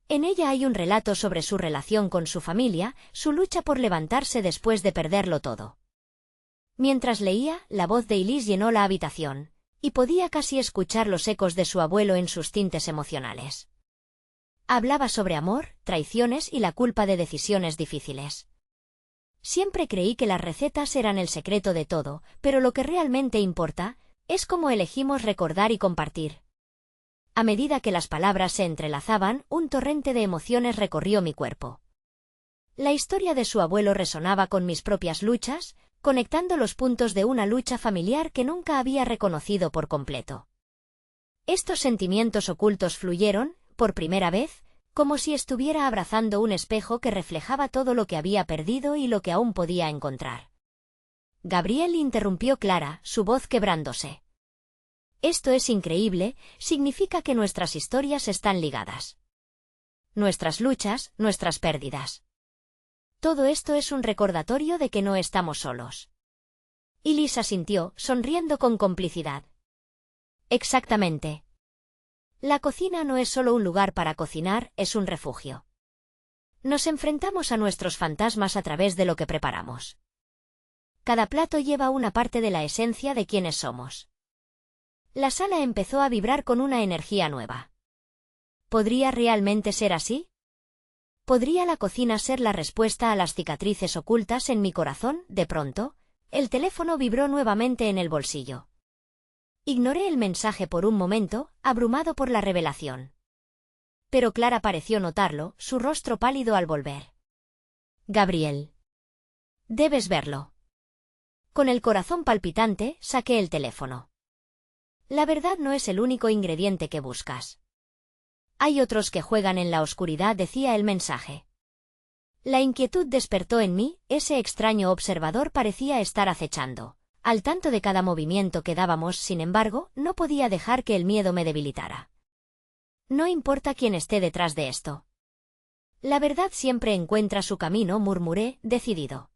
En ella hay un relato sobre su relación con su familia, su lucha por levantarse después de perderlo todo. Mientras leía, la voz de Elise llenó la habitación, y podía casi escuchar los ecos de su abuelo en sus tintes emocionales. Hablaba sobre amor, traiciones y la culpa de decisiones difíciles. Siempre creí que las recetas eran el secreto de todo, pero lo que realmente importa es cómo elegimos recordar y compartir. A medida que las palabras se entrelazaban, un torrente de emociones recorrió mi cuerpo. La historia de su abuelo resonaba con mis propias luchas, conectando los puntos de una lucha familiar que nunca había reconocido por completo. Estos sentimientos ocultos fluyeron, por primera vez, como si estuviera abrazando un espejo que reflejaba todo lo que había perdido y lo que aún podía encontrar. Gabriel, interrumpió Clara, su voz quebrándose. Esto es increíble, significa que nuestras historias están ligadas. Nuestras luchas, nuestras pérdidas. Todo esto es un recordatorio de que no estamos solos. Y Lisa asintió, sonriendo con complicidad. Exactamente. La cocina no es solo un lugar para cocinar, es un refugio. Nos enfrentamos a nuestros fantasmas a través de lo que preparamos. Cada plato lleva una parte de la esencia de quienes somos. La sala empezó a vibrar con una energía nueva. ¿Podría realmente ser así? ¿Podría la cocina ser la respuesta a las cicatrices ocultas en mi corazón? De pronto, el teléfono vibró nuevamente en el bolsillo. Ignoré el mensaje por un momento, abrumado por la revelación. Pero Clara pareció notarlo, su rostro pálido al volver. Gabriel. Debes verlo. Con el corazón palpitante, saqué el teléfono. La verdad no es el único ingrediente que buscas. Hay otros que juegan en la oscuridad, decía el mensaje. La inquietud despertó en mí, ese extraño observador parecía estar acechando, al tanto de cada movimiento que dábamos. Sin embargo, no podía dejar que el miedo me debilitara. No importa quién esté detrás de esto. La verdad siempre encuentra su camino, murmuré, decidido.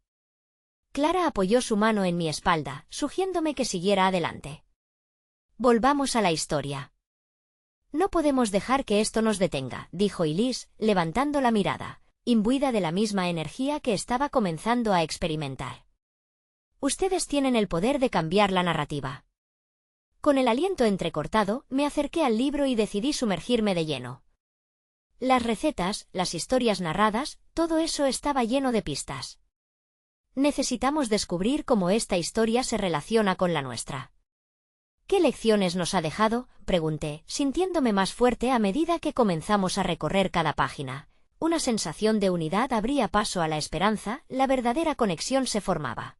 Clara apoyó su mano en mi espalda, sugiriéndome que siguiera adelante. Volvamos a la historia. No podemos dejar que esto nos detenga, dijo Elise, levantando la mirada, imbuida de la misma energía que estaba comenzando a experimentar. Ustedes tienen el poder de cambiar la narrativa. Con el aliento entrecortado, me acerqué al libro y decidí sumergirme de lleno. Las recetas, las historias narradas, todo eso estaba lleno de pistas. Necesitamos descubrir cómo esta historia se relaciona con la nuestra. ¿Qué lecciones nos ha dejado?, pregunté, sintiéndome más fuerte a medida que comenzamos a recorrer cada página. Una sensación de unidad abría paso a la esperanza, la verdadera conexión se formaba.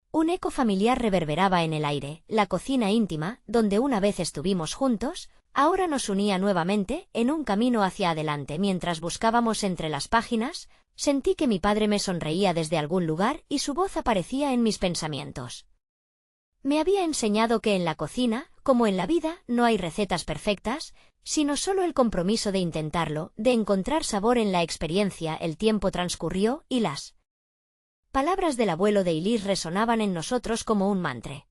Un eco familiar reverberaba en el aire, la cocina íntima, donde una vez estuvimos juntos, ahora nos unía nuevamente, en un camino hacia adelante. Mientras buscábamos entre las páginas, sentí que mi padre me sonreía desde algún lugar y su voz aparecía en mis pensamientos. Me había enseñado que en la cocina, como en la vida, no hay recetas perfectas, sino solo el compromiso de intentarlo, de encontrar sabor en la experiencia. El tiempo transcurrió, y las palabras del abuelo de Elise resonaban en nosotros como un mantra.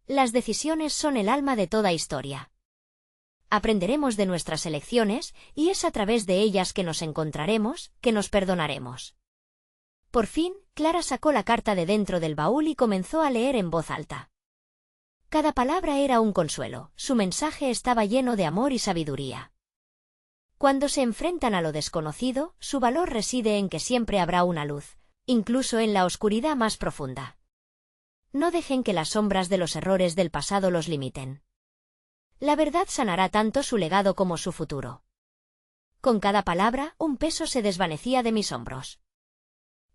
Las decisiones son el alma de toda historia. Aprenderemos de nuestras elecciones, y es a través de ellas que nos encontraremos, que nos perdonaremos. Por fin, Clara sacó la carta de dentro del baúl y comenzó a leer en voz alta. Cada palabra era un consuelo, su mensaje estaba lleno de amor y sabiduría. Cuando se enfrentan a lo desconocido, su valor reside en que siempre habrá una luz, incluso en la oscuridad más profunda. No dejen que las sombras de los errores del pasado los limiten. La verdad sanará tanto su legado como su futuro. Con cada palabra, un peso se desvanecía de mis hombros.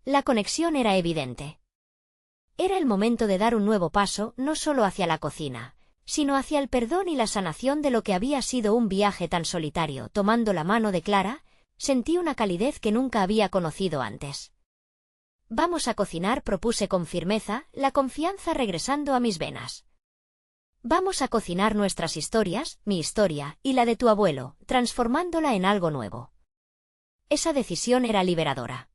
La conexión era evidente. Era el momento de dar un nuevo paso, no solo hacia la cocina, sino hacia el perdón y la sanación de lo que había sido un viaje tan solitario. Tomando la mano de Clara, sentí una calidez que nunca había conocido antes. Vamos a cocinar, propuse con firmeza, la confianza regresando a mis venas. Vamos a cocinar nuestras historias, mi historia, y la de tu abuelo, transformándola en algo nuevo. Esa decisión era liberadora.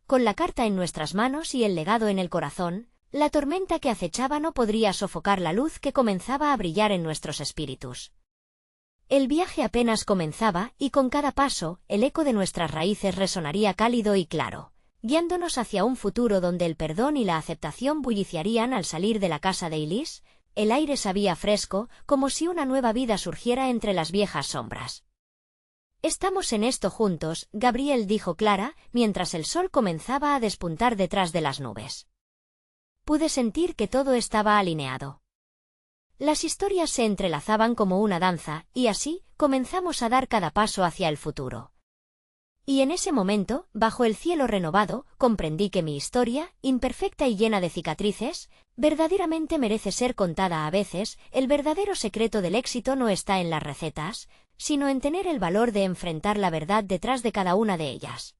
Con la carta en nuestras manos y el legado en el corazón, la tormenta que acechaba no podría sofocar la luz que comenzaba a brillar en nuestros espíritus. El viaje apenas comenzaba y con cada paso, el eco de nuestras raíces resonaría cálido y claro, guiándonos hacia un futuro donde el perdón y la aceptación bulliciarían al salir de la casa de Elise. El aire sabía fresco, como si una nueva vida surgiera entre las viejas sombras. «Estamos en esto juntos», Gabriel dijo Clara, mientras el sol comenzaba a despuntar detrás de las nubes. Pude sentir que todo estaba alineado. Las historias se entrelazaban como una danza, y así, comenzamos a dar cada paso hacia el futuro. Y en ese momento, bajo el cielo renovado, comprendí que mi historia, imperfecta y llena de cicatrices, verdaderamente merece ser contada a veces. El verdadero secreto del éxito no está en las recetas, sino en tener el valor de enfrentar la verdad detrás de cada una de ellas.